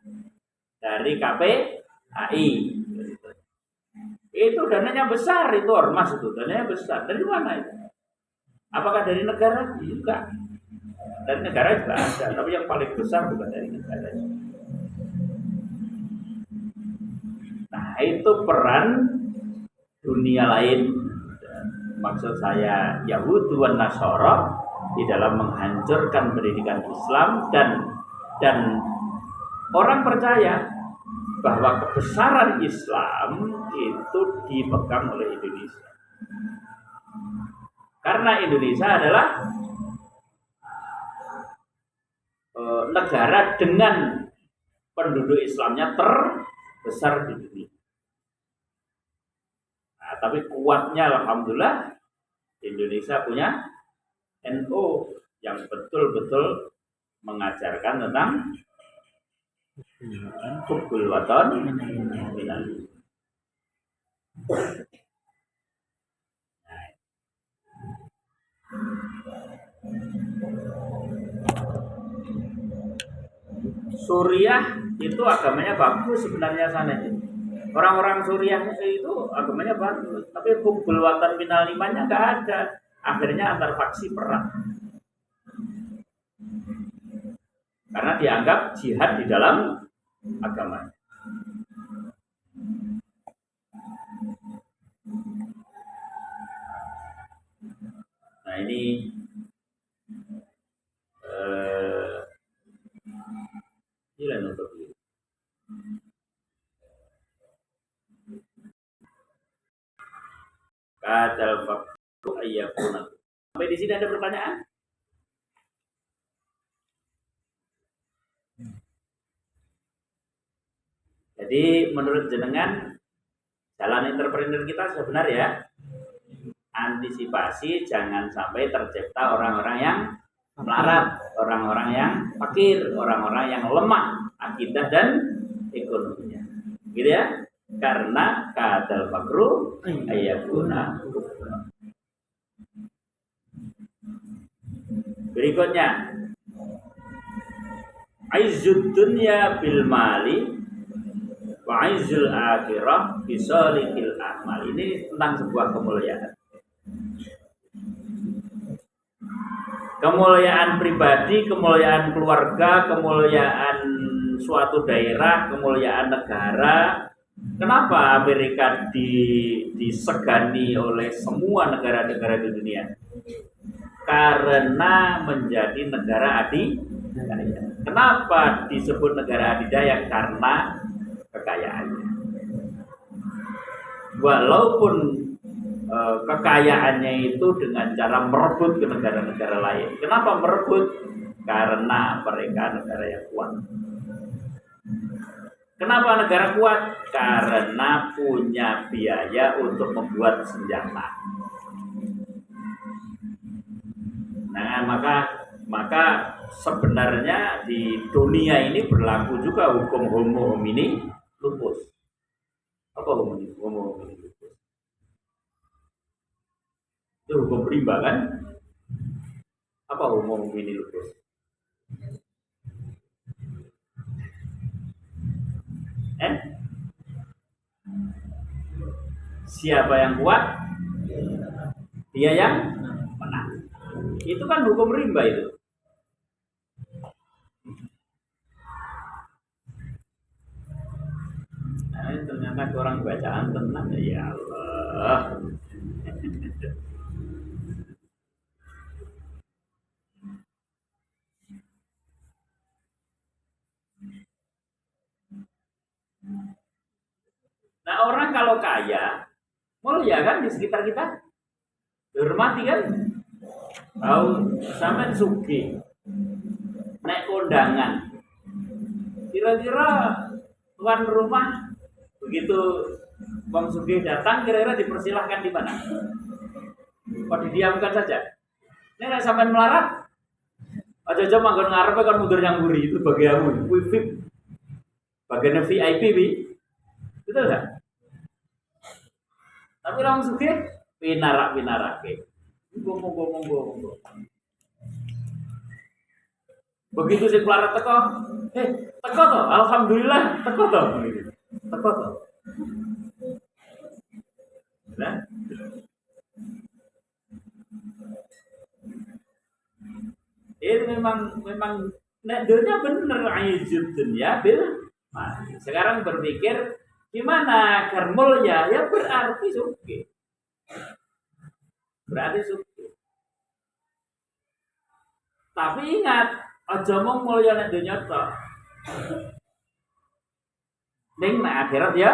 dari KPAI. Itu dananya besar, itu ormas itu dananya besar. Dari mana itu? Apakah dari negara? Juga. Dari negara juga ada, tapi yang paling besar bukan dari negara. Nah, itu peran dunia lain. Maksud saya Yahudi dan Nasara di dalam menghancurkan pendidikan Islam dan orang percaya bahwa kebesaran Islam itu dipegang oleh Indonesia. Karena Indonesia adalah negara dengan penduduk Islamnya terbesar di dunia. Nah, tapi kuatnya alhamdulillah Indonesia punya NU yang betul-betul mengajarkan tentang hubbul watan minal. Suriah itu agamanya bagus sebenarnya sana itu. Orang-orang Suriah itu agamanya bagus, tapi hubbul watan minal imannya nggak ada. Akhirnya antar faksi perang. Karena dianggap jihad di dalam agama. Nah, ini nilai untuk ini. Kadal faktu ayyakuna. Sampai di sini ada pertanyaan? Jadi menurut jenengan jalan entrepreneur kita sudah benar ya? Antisipasi jangan sampai tercipta orang-orang yang melarat, orang-orang yang fakir, orang-orang yang lemah akidah dan ekonominya. Gitu ya? Karena kadal fakru ayyakuna. Berikutnya, aizzud dunya bil mali Fa'izul akhirah bisalikil amal. Ini tentang sebuah kemuliaan. Kemuliaan pribadi, kemuliaan keluarga, kemuliaan suatu daerah, kemuliaan negara. Kenapa Amerika disegani oleh semua negara-negara di dunia? Karena menjadi negara adidaya. Kenapa disebut negara adidaya? Karena kekayaannya. Walaupun kekayaannya itu dengan cara merebut ke negara-negara lain. Kenapa merebut? Karena mereka negara yang kuat. Kenapa negara kuat? Karena punya biaya untuk membuat senjata. Nah, maka sebenarnya di dunia ini berlaku juga hukum homo homini lupus. Apa homo homini lupus? Itu hukum rimba kan? Apa homo homini lupus? Siapa yang kuat, dia yang menang. Itu kan hukum rimba itu. Nah, ternyata orang bacaan tenang, ya Allah. Nah, orang kalau kaya, mulia kan di sekitar kita, dihormati kan. Tahu sampean sugih, naik kondangan. Kira-kira tuan rumah begitu Bang Sugih datang, kira-kira dipersilahkan di mana? Kok didiamkan saja? Ini nek sampean melarat, aja manggon ngarepe kan mundur nyamburi, itu bagianmu, VIP. Bagian VIP, betul enggak? Tapi orang sugih pinarak-pinarake. Monggo. Begitu si melarat teko, teko toh, alhamdulillah teko toh. Teko toh. Nah, memang nek dunia bener aizud dunia bil. Nah, sekarang berpikir gimana agar mulia? Ya berarti sugih. Berarti sugih. Tapi ingat, aja mung mulia nek dunia tok. Ning nek akhirat ya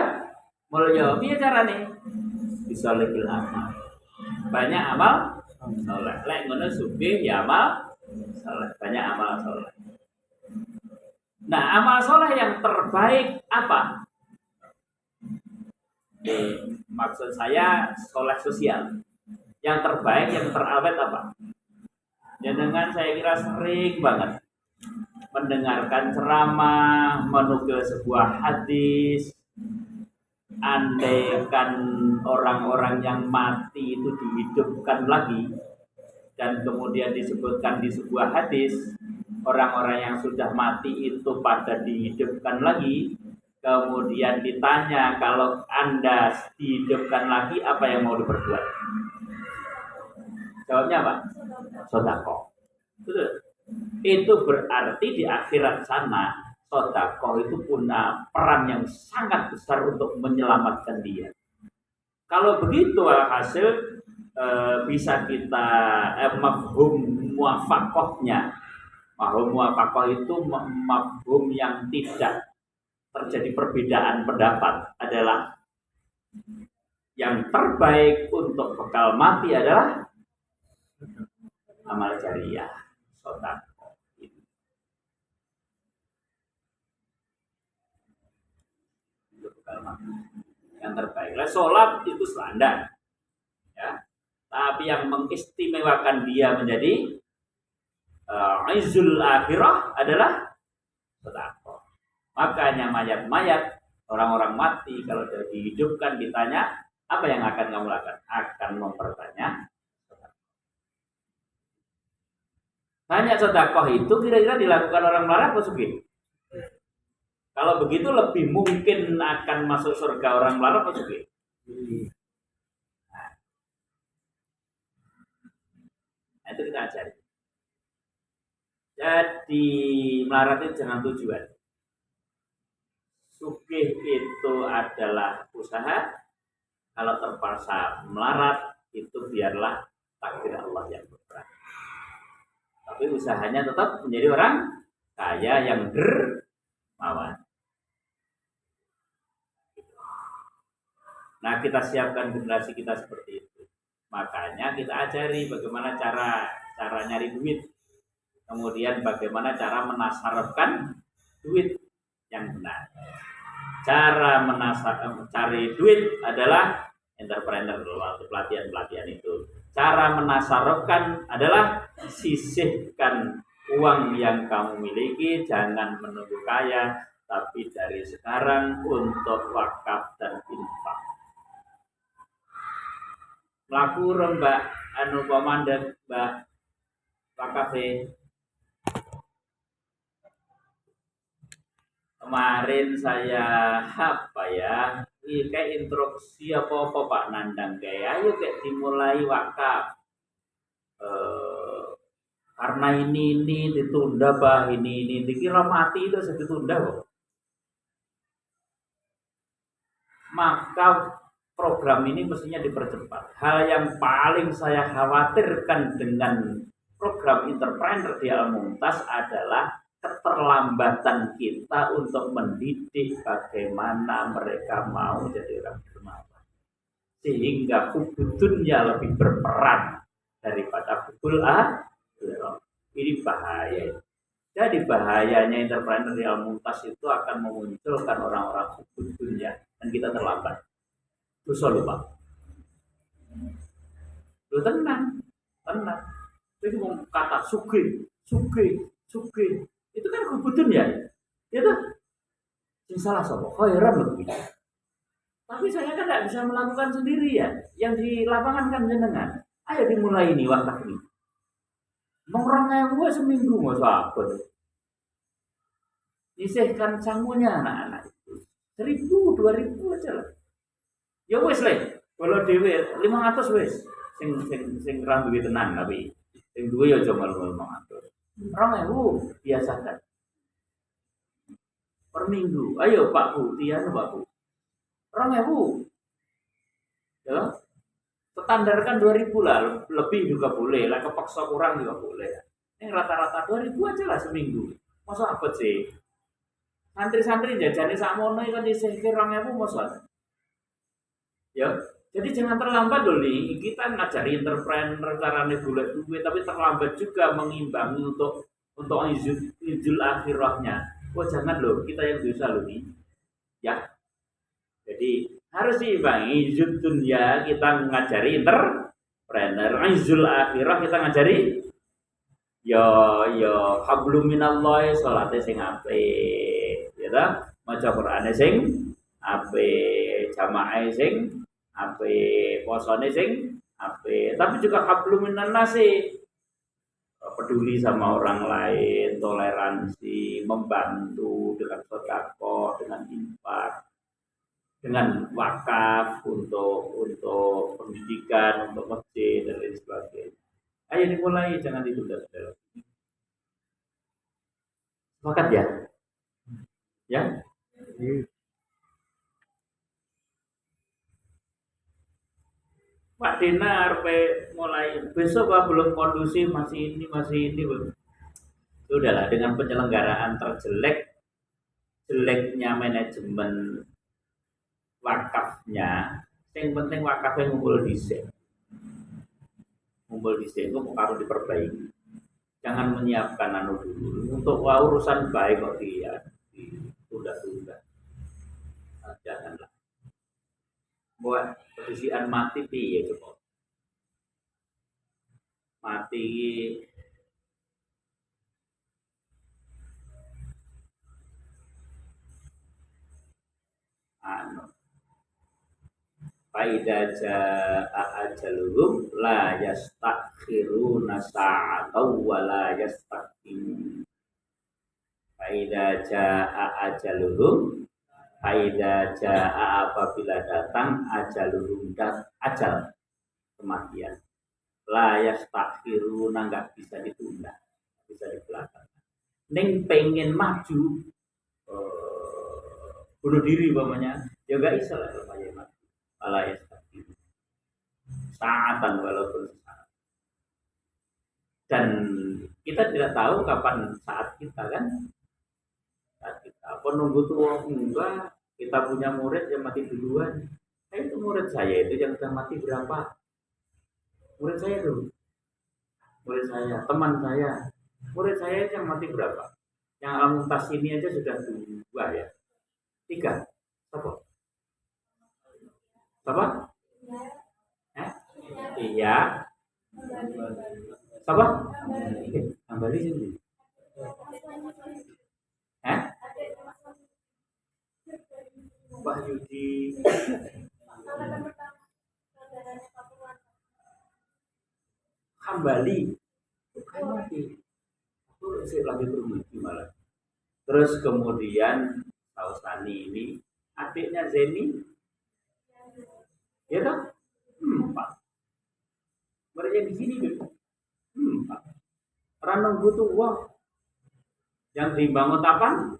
mulia. Piye carane? Bisa lekil amal. Banyak amal saleh. Lek ngono sugih ya amal saleh. Banyak amal saleh. Nah, amal soleh yang terbaik apa? Maksud saya soleh sosial. Yang terbaik, yang terawet apa? Dengan saya kira sering banget mendengarkan ceramah, menukil sebuah hadis. Andaikan orang-orang yang mati itu dihidupkan lagi, dan kemudian disebutkan di sebuah hadis, orang-orang yang sudah mati itu pada dihidupkan lagi, kemudian ditanya, kalau Anda dihidupkan lagi, apa yang mau diperbuat? Jawabnya apa? Sedekah. Betul. Itu berarti di akhirat sana, sedekah itu punya peran yang sangat besar untuk menyelamatkan dia. Kalau begitu hasil bisa kita mafhum muwafaqahnya. Mafhum muwafaqah itu mafhum yang tidak terjadi perbedaan pendapat, adalah yang terbaik untuk bekal mati adalah amal jariah, sedekah. Untuk bekal mati yang terbaik. Lah sholat itu standar, ya. Tapi yang mengistimewakan dia menjadi izul akhirah adalah sedekah. Makanya mayat-mayat orang-orang mati kalau sudah dihidupkan ditanya, apa yang akan kamu lakukan? Akan mempertanya. Tanya sedekah itu kira-kira dilakukan orang melarat atau sugih? Kalau begitu lebih mungkin akan masuk surga orang melarat atau juga? Nah, itu kita ajari. Jadi melarat itu jangan tujuan. Sugih itu adalah usaha. Kalau terpaksa melarat itu biarlah takdir Allah yang berperan. Tapi usahanya tetap menjadi orang kaya yang dermawan. Nah, kita siapkan generasi kita seperti itu. Makanya kita ajari bagaimana cara nyari duit. Kemudian bagaimana cara menasarafkan duit yang benar. Cara cari duit adalah entrepreneur waktu pelatihan itu. Cara menasarafkan adalah sisihkan uang yang kamu miliki, jangan menunggu kaya, tapi dari sekarang untuk wakaf dan infak. Mlaku Mbak anu pamandhet Mbak wakafe. Kemarin saya kayak instruksi apa Pak Nandang kayak ayo kayak dimulai wakaf. Karena ini ditunda bah ini dikira mati itu sudah ditunda kok. Maka program ini mestinya dipercepat. Hal yang paling saya khawatirkan dengan program entrepreneur di Al-Mumtaz adalah keterlambatan kita untuk mendidik bagaimana mereka mau jadi orang dermawan, sehingga hubudunnya lebih berperan daripada hubul ini bahaya. Jadi bahayanya entrepreneur di Al-Mumtaz itu akan memunculkan orang-orang hubudunnya dan kita terlambat. Dosa lupa. Lu tenang. Itu mau kata suge. Itu kan kebutuhan ya. Itu yang salah sopo. Heran lebih. Tapi saya kan tidak bisa melakukan sendiri ya. Yang di lapangan kan jenengan. Ayo dimulai ini wakaf ini. Nongkrongnya gue seminggu mau sahabat. Nyisihkan sangunya anak-anak itu. 1.000, 2.000 aja lah. Ya wes le. Kalau dewe 500 wes. Sing ra duwe tenan tapi sing duwe ya aja malu-malu 500. 2.000 biasakan per minggu. Ayo Pak Bu, tian Pak Bu. 2.000. Ya. Standarkan 2.000 lah, lebih juga boleh, lah kepaksa kurang juga boleh. Ini rata-rata 2.000 aja lah seminggu. Masa apa sih? Santri-santri jajane sakmono kan disihke 2.000 masa. Ya. Jadi jangan terlambat loh nih, kita ngajari entrepreneur caranya golek duit, tapi terlambat juga mengimbangi untuk izul akhirahnya. Oh jangan loh, kita yang dosa loh nih. Ya. Jadi harus diimbangi izul dunia kita ngajari entrepreneur, izul akhirah kita ngajari yo hablum minallah salate sing apik, ya ta? Maca Qur'ane sing apik, jamaah sing apik, posone sing apik, tapi juga hablum minan nasi, peduli sama orang lain, toleransi, membantu dengan sedekah, dengan infak, dengan wakaf untuk pendidikan, untuk masjid dan lain sebagainya. Ayo dimulai, jangan ditunda. Sepakat ya? Ya? Pak Dinar, mulai besok Pak belum kondusif, masih ini belum. Sudahlah, dengan penyelenggaraan jeleknya manajemen wakafnya, yang penting wakafnya ngumpul dhisik itu harus diperbaiki. Jangan menyiapkan anu dulu untuk urusan baik kok ditunda-tunda. Nah, janganlah. Buat kesusian mati piye coba. Mati anu faida jaa ajaluhum la yastakhiruna sa'atan wa la yastaqdimun. Aida jaa ajaluhum, aida jaa apabila datang ajaluhum dan ajal kematian. La yastakhiruna nggak bisa ditunda, bisa dibelakang. Neng pengen maju, bunuh diri umpamanya, ya nggak bisa lah kalau maju. La yastakhiruna. Saatan walaupun sesaat. Dan kita tidak tahu kapan saat kita kan. Saat kita apa nunggu tua enggak, kita punya murid yang mati duluan. Itu murid saya itu yang sudah mati berapa? Murid saya tuh. Murid saya, teman saya. Murid saya yang mati berapa? Yang amuntas ini aja sudah 2 ya. 3. Siapa? Siapa? Iya. Siapa? Kembali sini. Pak Yudi. Kembali. Mati. Terus lagi bermimpi malah. Terus kemudian Tausani ini adiknya Zeni, ya kan? 4. Mereka di sini gitu. 4. Ranong butuh uang. Yang dibangun apa?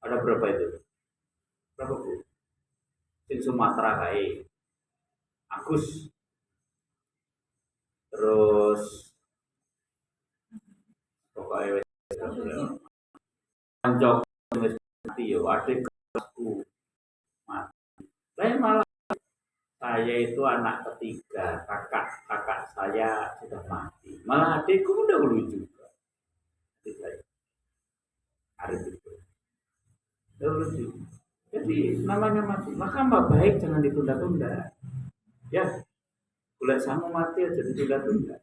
Ada berapa itu? Berapa bu? Sing Sumatera kae. Agus. Terus pokoknya Jok mati ya adik kelasku mati. Saya malah saya itu anak ketiga, kakak saya sudah mati. Malah adikku udah dulu juga. Adik saya. Arif itu. Dulu juga. Jadi namanya mati, maka baik jangan ditunda-tunda. Ya, kulit sama mati aja ditunda-tunda.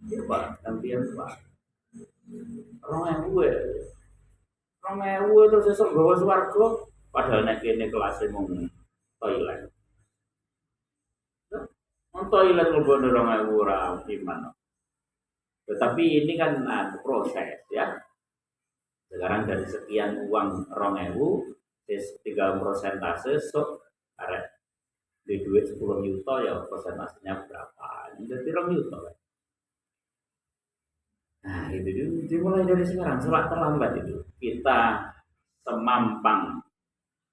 Ya Pak, gantian Pak. Orang ewe terus esok gawa swarga, padahal nek kene kelasé mung toilet. Mung toilet mlebu 2000 ora iman. Tetapi ini kan proses ya. Sekarang dari sekian uang 2000, 3 persentase sok arek di duit 10 juta ya persentasenya berapa? Jadi 2 juta kan. Nah itu dimulai dari sekarang, selak terlambat itu. Kita semampang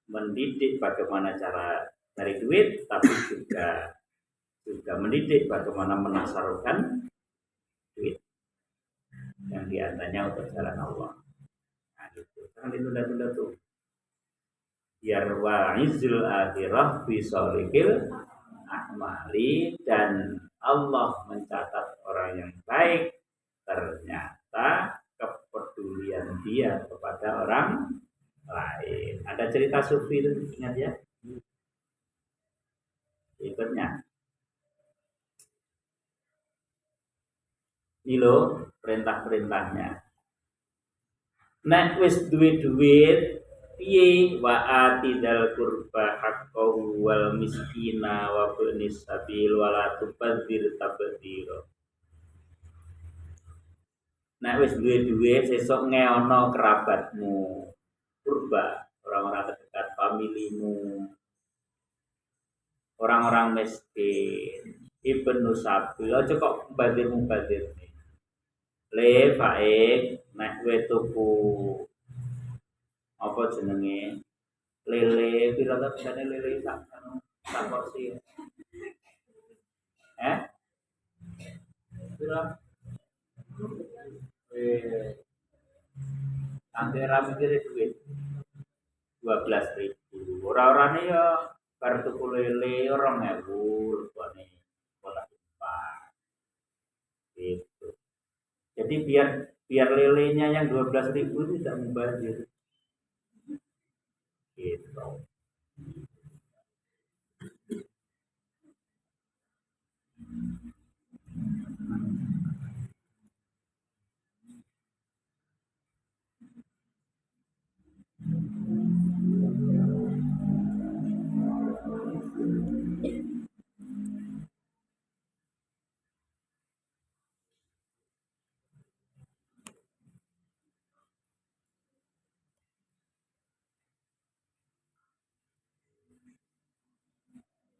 mendidik bagaimana cara cari duit, tapi juga mendidik bagaimana menasarkan duit yang diantaranya untuk jalan Allah. Nah itu, jangan ditunda-tunda tuh. Biar wa'izul akhirah bisolihil amali, dan Allah mencatat orang yang baik ternyata kepedulian dia kepada orang lain. Ada cerita sufi itu, ingat ya? Berikutnya, ini loh perintah-perintahnya. Nek wis duit piye wa atidal qurba haqqahu wal miskina wa ibnis sabil wala tubadzir tabdzira. Nek wis duwe sesuk ngeono kerabatmu, kurba, orang-orang terdekat, familimu, orang-orang miskin, ibnu sabil, aja kok mubazir nih. Le faik, nek kowe tuku apa jenenge? Lele, pira ta bisane lele sak porsi. Pira? Antara mikir duit 12.000. Orang-orang ya bar tuku lele 2.000 lepone kota Jepang. Gitu. Jadi biar lelenya yang 12.000 itu tidak mubazir. Gitu.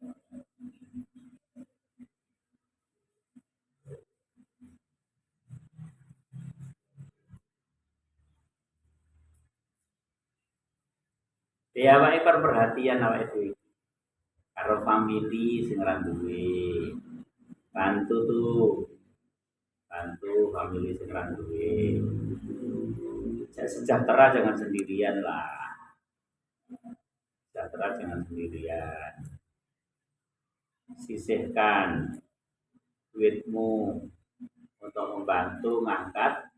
Ya awake perhatian awake dhewe karo famili sing ora duwe. Bantu tuh, bantu famili sing ora duwe. Sejahtera jangan sendirian lah. Sejahtera jangan sendirian. Sisihkan duitmu untuk membantu ngangkat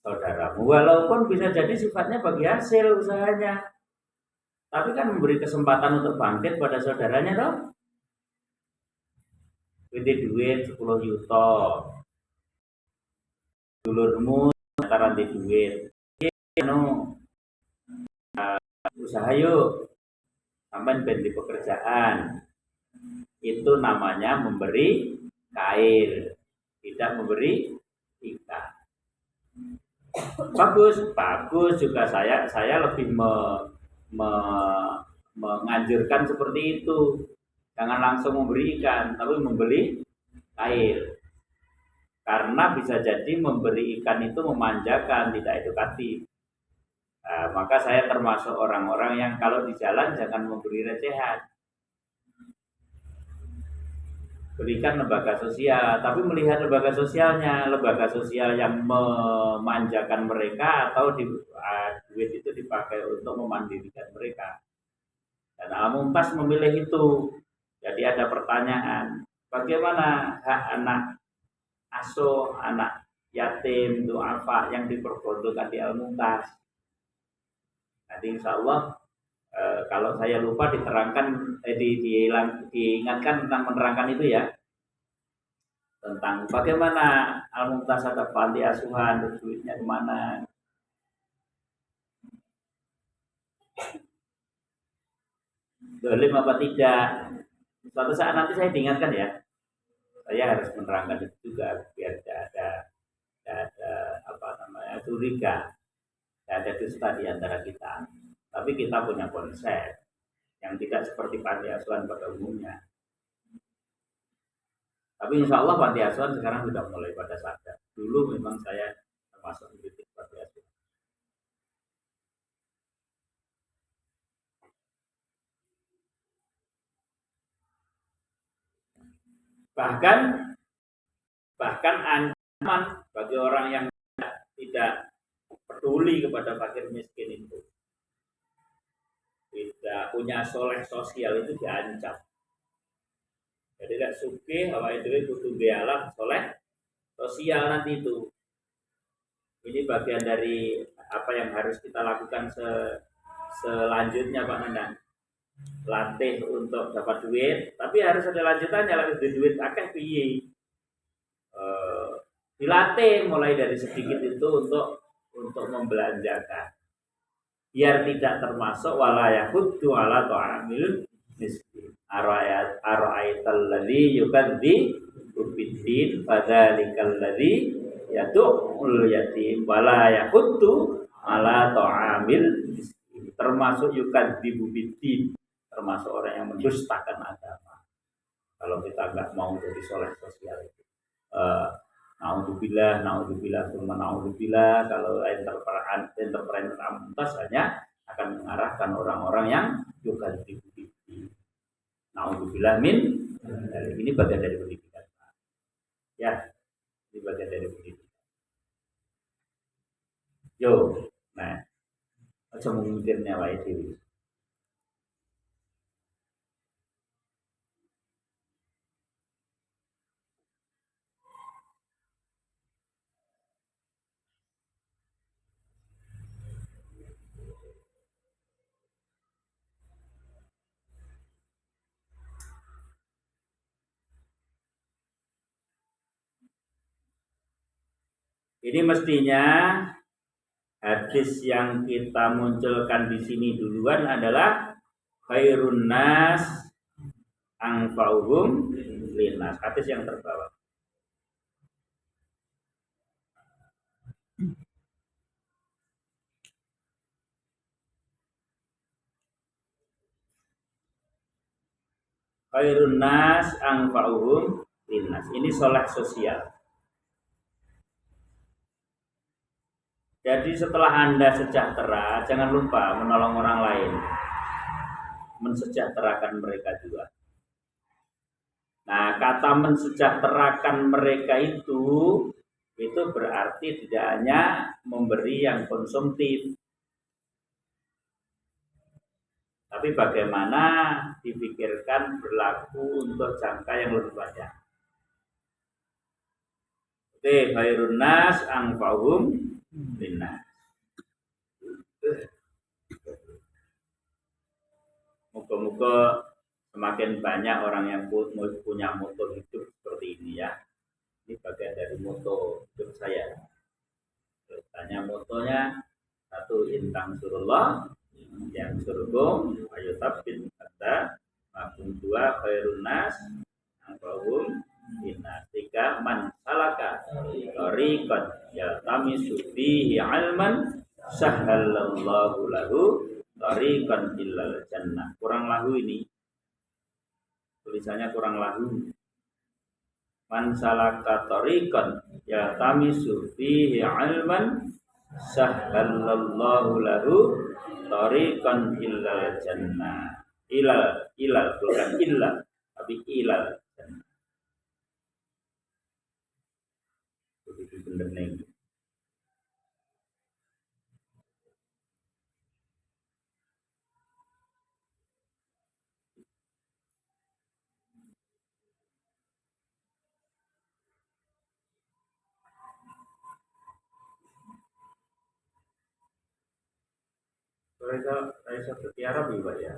saudaramu. Walaupun bisa jadi sifatnya bagi hasil usahanya. Tapi kan memberi kesempatan untuk bangkit pada saudaranya toh. Duit 10 juta. Dulurmu antara di duit. Anu usaha yuk. Sampai di pekerjaan. Itu namanya memberi kail, tidak memberi ikan. Bagus juga saya lebih menganjurkan seperti itu. Jangan langsung memberi ikan, tapi membeli kail. Karena bisa jadi memberi ikan itu memanjakan, tidak edukatif. Nah, maka saya termasuk orang-orang yang kalau di jalan jangan memberi recehan. Berikan lembaga sosial, tapi melihat lembaga sosialnya, lembaga sosial yang memanjakan mereka atau duit itu dipakai untuk memandirikan mereka. Dan Al-Mumtaz memilih itu. Jadi ada pertanyaan, bagaimana hak anak asuh, anak yatim, duafa yang diperbutuhkan di Al-Mumtaz? Nanti insya Allah kalau saya lupa diterangkan, diingatkan tentang menerangkan itu ya, tentang bagaimana Al-Mumtaz ada panti asuhan, duitnya kemana. Dolim apa tidak? Suatu saat nanti saya diingatkan ya. Saya harus menerangkan itu juga biar tidak ada apa namanya curiga, tidak ada dusta di antara kita. Tapi kita punya konsep yang tidak seperti panti asuhan pada umumnya. Tapi insya Allah panti asuhan sekarang sudah mulai pada sadar. Dulu memang saya termasuk kritik panti asuhan. Bahkan ancaman bagi orang yang tidak peduli kepada fakir miskin itu, tidak punya soleh sosial itu diancam. Jadi tidak suke bahwa itu butuh bialah soleh sosial nanti itu. Ini bagian dari apa yang harus kita lakukan selanjutnya Pak Nandang. Latih untuk dapat duit, tapi harus ada lanjutannya. Lagi duit akeh piye. Dilatih mulai dari sedikit itu untuk membelanjakan. Biar tidak termasuk walayahuddu ala ta'amil miskin. Ara'aital ladzi yukadzibu biddin fadzalikal ladzi yad'ul yatim walayahuddu ala ta'amil miskin. Termasuk yukadzibu biddin, termasuk orang yang mendustakan agama. Kalau kita enggak mau jadi soleh sosial itu. Naudzubillah, kalau entrepreneur Al-Mumtaz hanya akan mengarahkan orang-orang yang juga dididik. Naudzubillah min, ini bagian dari pendidikan. Ya, ini bagian dari pendidikan. Yo, nah, aja memikirnya wae dhewe. Ini mestinya hadis yang kita munculkan di sini duluan adalah khairun nas anfa'uhum linnas, hadis yang terbawah. Khairun nas anfa'uhum linnas. Ini soleh sosial. Jadi setelah Anda sejahtera, jangan lupa menolong orang lain, mensejahterakan mereka juga. Nah, kata mensejahterakan mereka itu berarti tidak hanya memberi yang konsumtif, tapi bagaimana dipikirkan berlaku untuk jangka yang lebih panjang. Oke, khairun nas anfa'uhum linnas. Moga-moga semakin banyak orang yang punya moto hidup seperti ini ya. Ini bagian dari moto hidup saya. Tanya motonya, satu intang surullah, yang surgum, ayo tabin kata, makum dua khairun nas, anfa'uhum linnas. Tiga man salaka tariqan yaltamisu fihi ilman sahhalallahu lahu tariqan ilal jannah. Kurang lahu ini. Tulisannya kurang lahu. Man salaka tariqan yaltamisu fihi ilman sahhalallahu lahu tariqan ilal jannah. Ilal bukan illa, tapi ilal jannah. Itu bener nih. Saya bertiarap ya.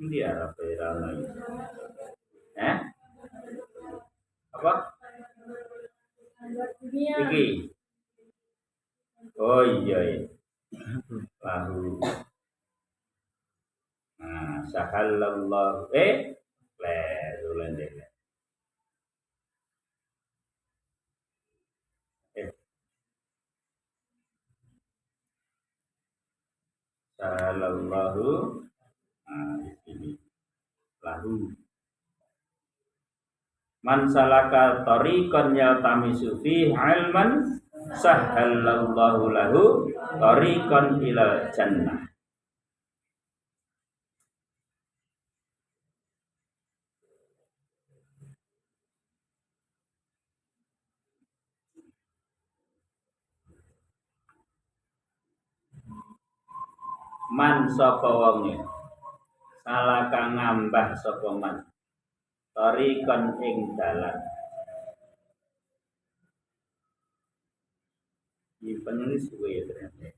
Ini Arab ramai. Apa? Iki. Oh iya. Lahu. Nah, sahallallahu ulang deh. Sahallallahu. Nah, ini lahu. Man salaka tariqan yaltamisu fihi ilman sahhalallahu lahu tariqan ilal jannah. Man sapa wonge salaka ngambah sapa man tariqan ing dalan. Ini penulis gue ya ternyata.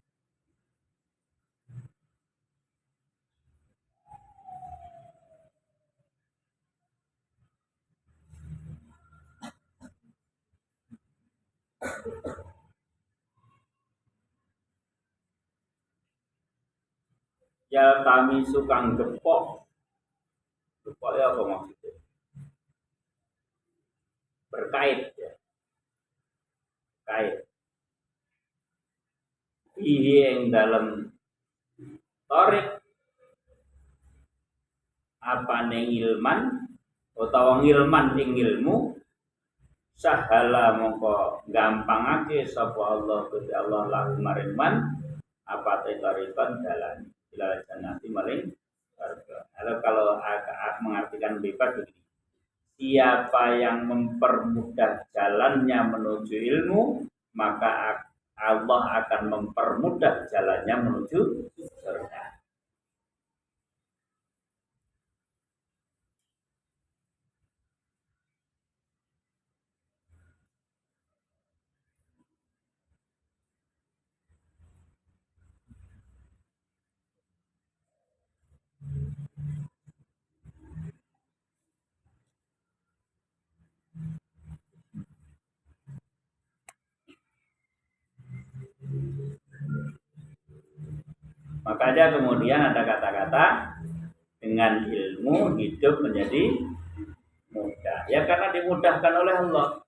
Ya kami suka gepok. Gepok ya apa maksudnya? Berkait ya. Kait. Ihi yang dalam tarik apa neng ilman utawa ngilman ing ilmu sahala mongko gampangake sapa Allah Gusti Allah lahu maring man apa tarikan jalan ila jannati maling surga. Kalau mengartikan bebas begini. Siapa yang mempermudah jalannya menuju ilmu, maka Allah akan mempermudah jalannya menuju surga. Makanya kemudian ada kata-kata dengan ilmu hidup menjadi mudah. Ya karena dimudahkan oleh Allah.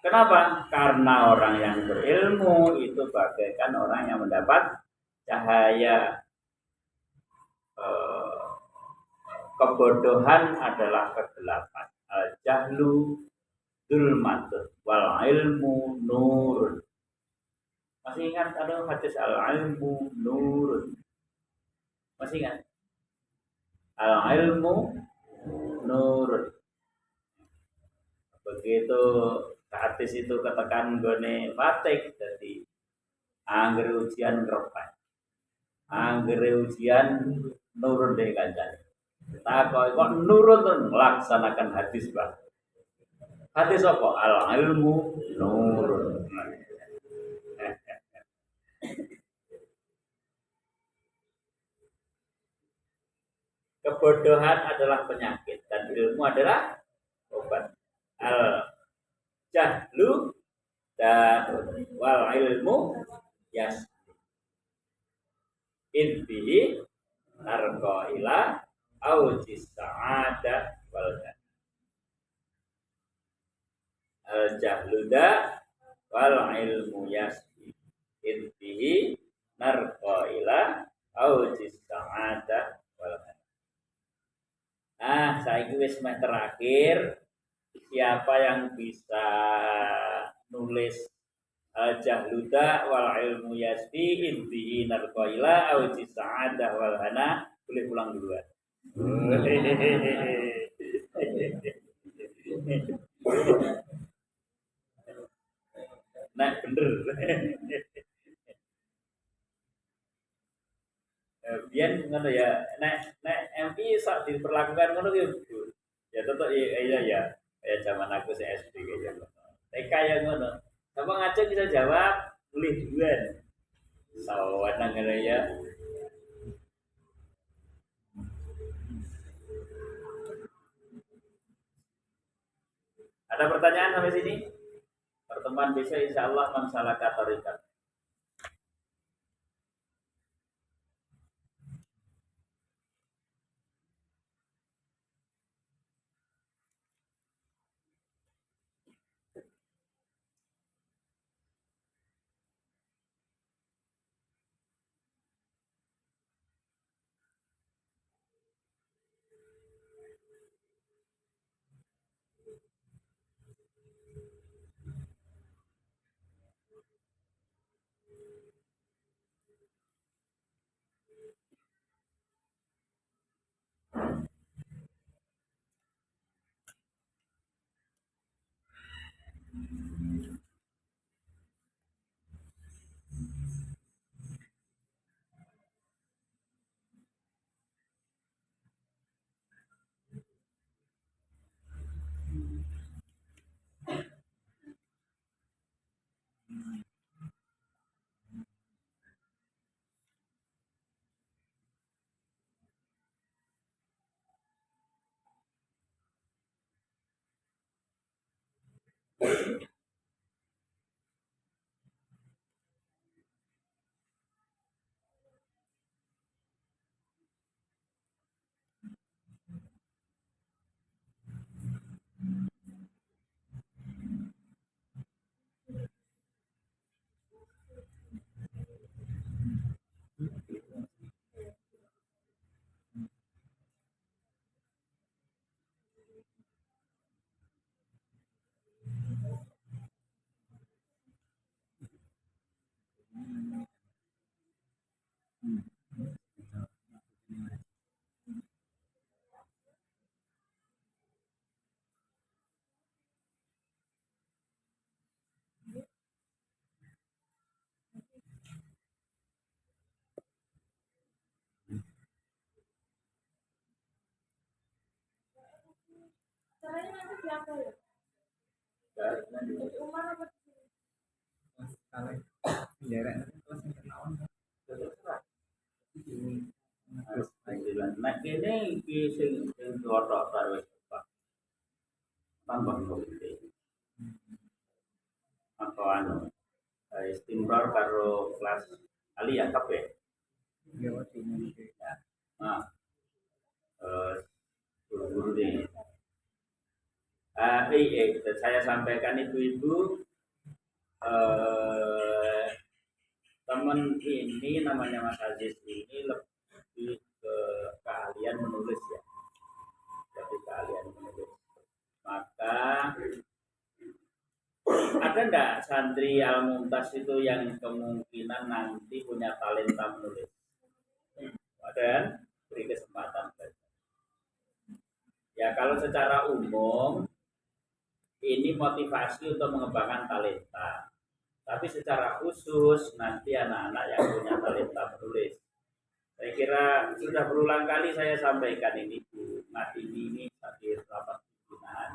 Kenapa? Karena orang yang berilmu itu bagaikan orang yang mendapat cahaya. Kebodohan adalah kegelapan. Al-jahlu dzulmatun wal ilmu nurun. Masih ingat ada hadis al-ilmu nurun? Masih ingat? Al-ilmu nurun. Begitu hadis itu katakan gone fatik jadi angger ujian ngeropan. Angger ujian nurun deh kancan. Takoi kok nurun tuh melaksanakan hadis bah. Hadis apa? Al ilmu nurun. Kebodohan adalah penyakit dan ilmu adalah obat. Al jahlu dan wal ilmu yas intihi narko ila aujis sa'ada wal al jahluda wal ilmu yasbi intihi narko ila aujis sa'ada wal. Nah, saya wis meh terakhir. Siapa yang bisa nulis al jahluda wal ilmu yasbi intihi narko ila aujis sa'ada wal hana boleh pulang duluan. Nah, bener. Biar ngono ya, nek MI sak diperlakukan ngono ki ya tetep iya ya. Kayak zaman aku SD kayak gitu. TK ya ngono. Apa ngaco bisa jawab, boleh duluan. Sawan nang ngene ya. Ada pertanyaan sampai sini? Pertemuan besok insya Allah masalah katorikat. Caranya nanti diapa ya? Di rumah apa di sini? Nah ini sing ngotok karo Pak. Tambah ngombe. Atau anu istimrar karo kelas aliyah kabeh. Ya. Nah, guru-guru ini. saya sampaikan ibu-ibu, teman ini namanya Mas Aziz ini lebih ke keahlian menulis ya, lebih keahlian menulis. Maka ada enggak santri Al-Mumtaz itu yang kemungkinan nanti punya talenta menulis? Ada kan? Beri kesempatan. Ya kalau secara umum ini motivasi untuk mengembangkan talenta. Tapi secara khusus nanti anak-anak yang punya talenta menulis. Saya kira sudah berulang kali saya sampaikan ini Bu Martini ini hadir rapat pimpinan.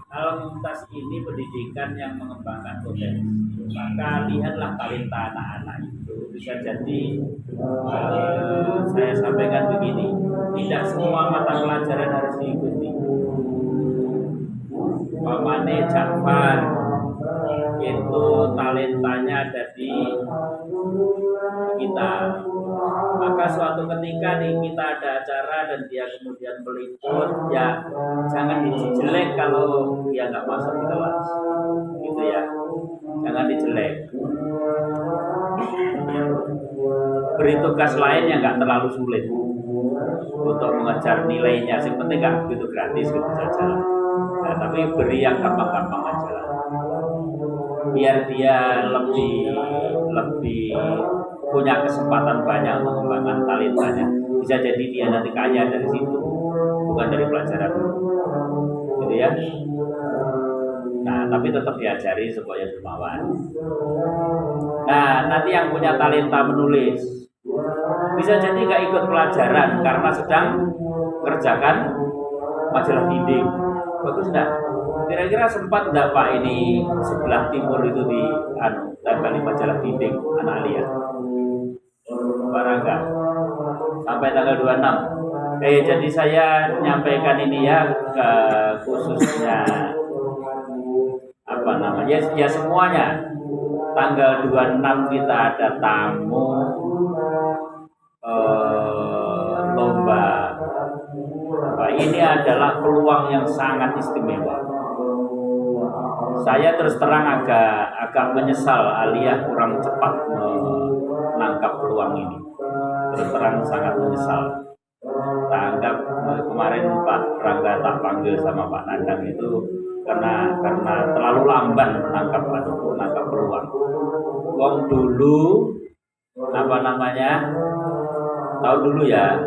Al-Mumtaz ini pendidikan yang mengembangkan potensi. Maka lihatlah talenta anak-anak itu. Bisa jadi saya sampaikan begini, tidak semua mata pelajaran harus diikuti. Pamane Ja'far itu talentanya ada di kita. Maka suatu ketika nih kita ada acara dan dia kemudian meliput, ya jangan dijelek kalau dia nggak masuk di kelas, gitu ya. Jangan dijelek. Beri tugas lain yang nggak terlalu sulit untuk mengejar nilainya. Yang penting nggak begitu gratis gitu saja. Nah, tapi beri yang gampang-gampang aja lah. Biar dia lebih punya kesempatan banyak untuk mengembangkan talentanya. Bisa jadi dia nanti kaya dari situ, bukan dari pelajaran, gitu ya. Nah, tapi tetap diajari supaya dermawan. Nah, nanti yang punya talenta menulis bisa jadi nggak ikut pelajaran karena sedang kerjakan majalah dinding. Bagus enggak? Kira-kira sempat enggak Pak ini sebelah timur itu di tempel majalah dinding anak Alia? Barang enggak? Sampai tanggal 26. Jadi saya menyampaikan ini ya ke khususnya apa namanya? Ya semuanya. Tanggal 26 kita ada tamu lomba. Ini adalah peluang yang sangat istimewa. Saya terus terang agak menyesal Aliyah kurang cepat menangkap peluang ini. Terus terang sangat menyesal. Tanggap kemarin Pak Rangga tak panggil sama Pak Nandang itu karena terlalu lamban menangkap peluang. Wong dulu apa namanya? Tahu dulu ya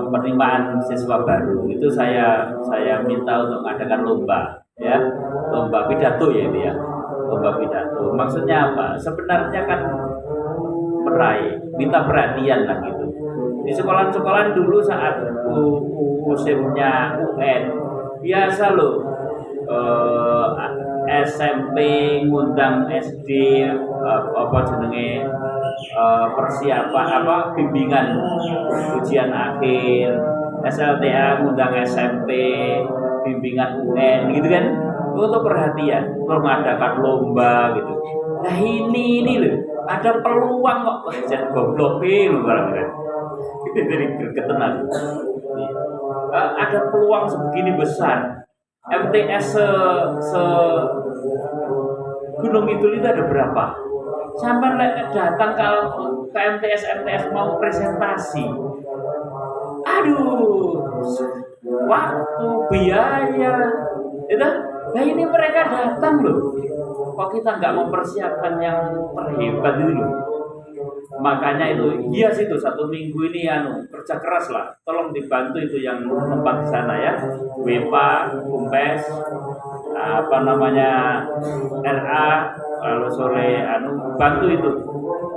penerimaan siswa baru itu saya minta untuk mengadakan lomba ya, lomba pidato ya ini ya, lomba pidato. Maksudnya apa? Sebenarnya kan minta perhatian lah gitu. Di sekolah-sekolah dulu saat musimnya UN biasa loh, SMP ngundang SD persiapan bimbingan ujian akhir, SLTA ngundang SMP bimbingan UN gitu kan, untuk perhatian, mengadakan lomba gitu. Nah ini loh ada peluang kok, jangan goblok loh barang kan. Jadi gergetenan. Ada peluang sebegini besar. MTS se Gunung Kidul itu ada berapa? Sampai datang kalau ke MTS mau presentasi. Aduh, waktu, biaya, itu. Nah ini mereka datang loh. Kok kita nggak mempersiapkan yang terhebat itu loh. Makanya itu hias itu 1 minggu ini kerja keras lah. Tolong dibantu itu yang tempat di sana ya. WEPA, Kumpes, RA, lalu sore bantu itu.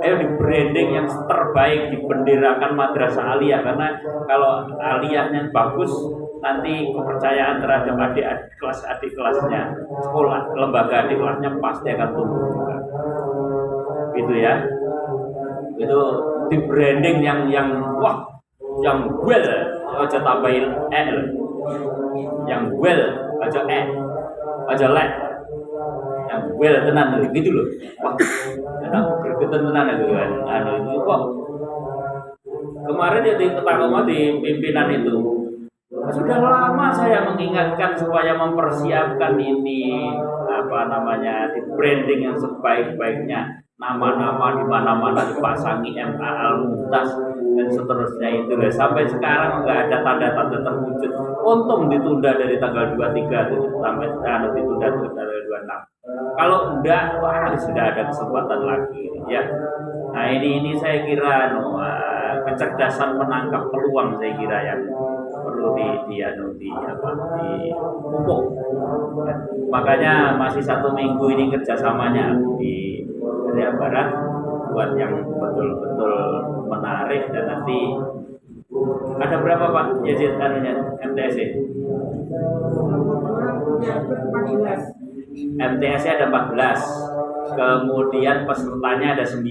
Ayo di branding yang terbaik, dibenderakan madrasah aliyah, karena kalau aliyahnya bagus nanti kepercayaan terhadap adik kelasnya, sekolah, lembaga adik kelasnya pasti akan tumbuh juga. Gitu ya. Itu di branding yang yang well aja tambahin yang well aja lek yang well tenan gitu loh. Wah, gregetan tenan itu kan. Itu kok kemarin ya di pimpinan itu Sudah lama saya mengingatkan supaya mempersiapkan ini di branding yang sebaik-baiknya, nama-nama di mana-mana dipasangi MA Al-Mumtaz dan seterusnya itu. Sampai sekarang nggak ada tanda-tanda terwujud. Untung ditunda dari tanggal 23 sampai ditunda dari tanggal 26. Kalau enggak, wah sudah ada kesempatan lagi ya. Nah ini saya kira kecerdasan menangkap peluang, saya kira yang perlu dipupuk. Makanya masih 1 minggu ini kerjasamanya di Area Barat buat yang betul-betul menarik. Dan nanti ada berapa Pak Yazid MTS? MTS ada 14, kemudian pesertanya ada 9,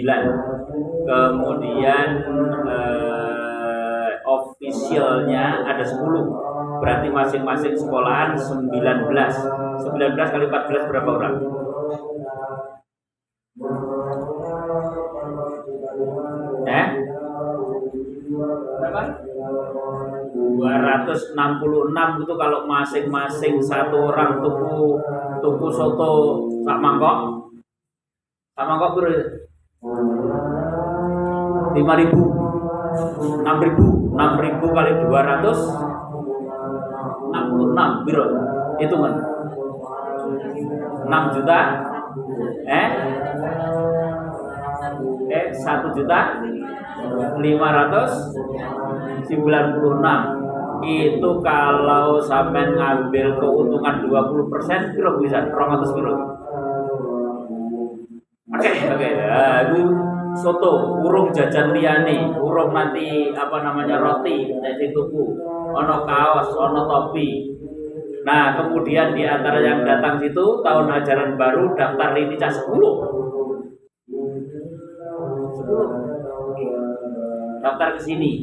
kemudian officialnya ada 10, berarti masing-masing sekolahan 19 kali 14 berapa orang? Berapa? 266 itu kalau masing-masing satu orang tuku soto sak mangkok berapa? 5.000, 6.000 kali 266 biro hitungan 6 juta 1.596.000. Itu kalau sampai ngambil keuntungan 20% kira bisa 200 kilo. Oke. Itu soto, urung jajan liyane, urung nanti roti, nanti tuku, ono kaos, ono topi. Nah, kemudian di antara yang datang situ tahun ajaran baru daftar ini 10 daftar ke sini.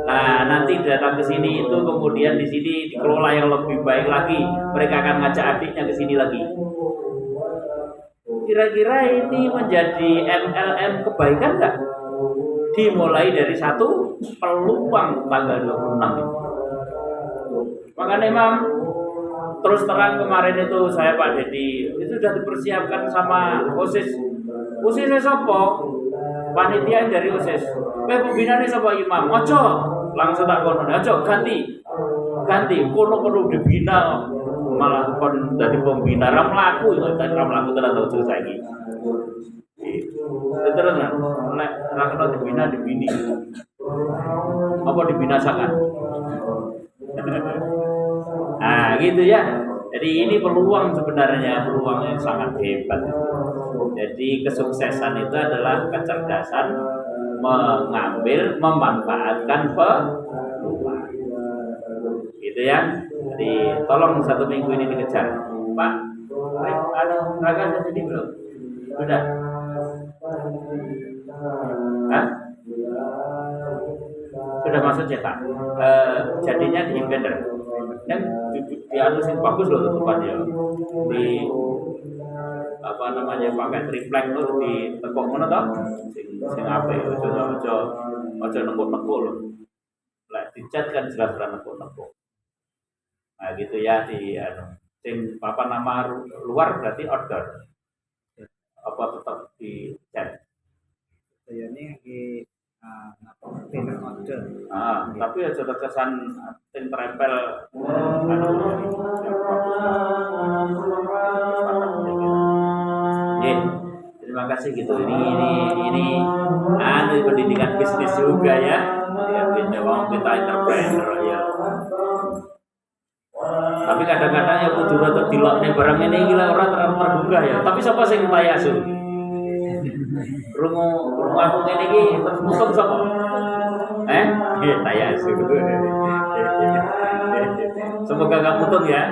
Nah, nanti datang ke sini itu kemudian di sini dikelola yang lebih baik lagi. Mereka akan ngajak adiknya ke sini lagi. Kira-kira ini menjadi MLM kebaikan nggak? Dimulai dari 1 peluang tanggal 26 ini. Makanya Imam terus terang kemarin itu saya Pak Dedi itu sudah dipersiapkan sama OSIS. OSIS sopo? Panitia dari OSIS. Pembinaan sapa Imam? Ojo, langsung tak kono. Ojo ganti. Kono dibina malah kon dadi pembina ra mlaku ya ra mlaku tenan ojo saiki. Terus nek ra kena dibini. Apa dibinasakan? Nah, gitu ya. Jadi ini peluang sebenarnya, peluang yang sangat hebat. Jadi kesuksesan itu adalah kecerdasan memanfaatkan peluang. Gitu ya. Jadi tolong 1 minggu ini dikejar. Pak, Raga sudah jadi belum? Sudah. Hah? Sudah masuk cetak. Jadinya di Inbender. Dan di anusin bagus loh tempatnya. Di pakai triplek tuh di tekok mana toh? Sing apa ya? Ojo nekuk-nekuk loh. Lek dicat kan jelas ra nekuk-nekuk. Nah gitu ya di sing nama luar berarti outdoor. Apa tetap di cat? Ini di pinter outdoor. Tapi aja terkesan sing tempel terima kasih gitu. Ini pendidikan bisnis juga ya. Kita entrepreneur ya. Tapi kadang-kadang ya kudu rada dilokne barang ini gila ora tergugah ya. Tapi sapa sing tayasu? Rungu aku ngene iki terus mutung sapa? Tayasu. Semoga gak mutung ya.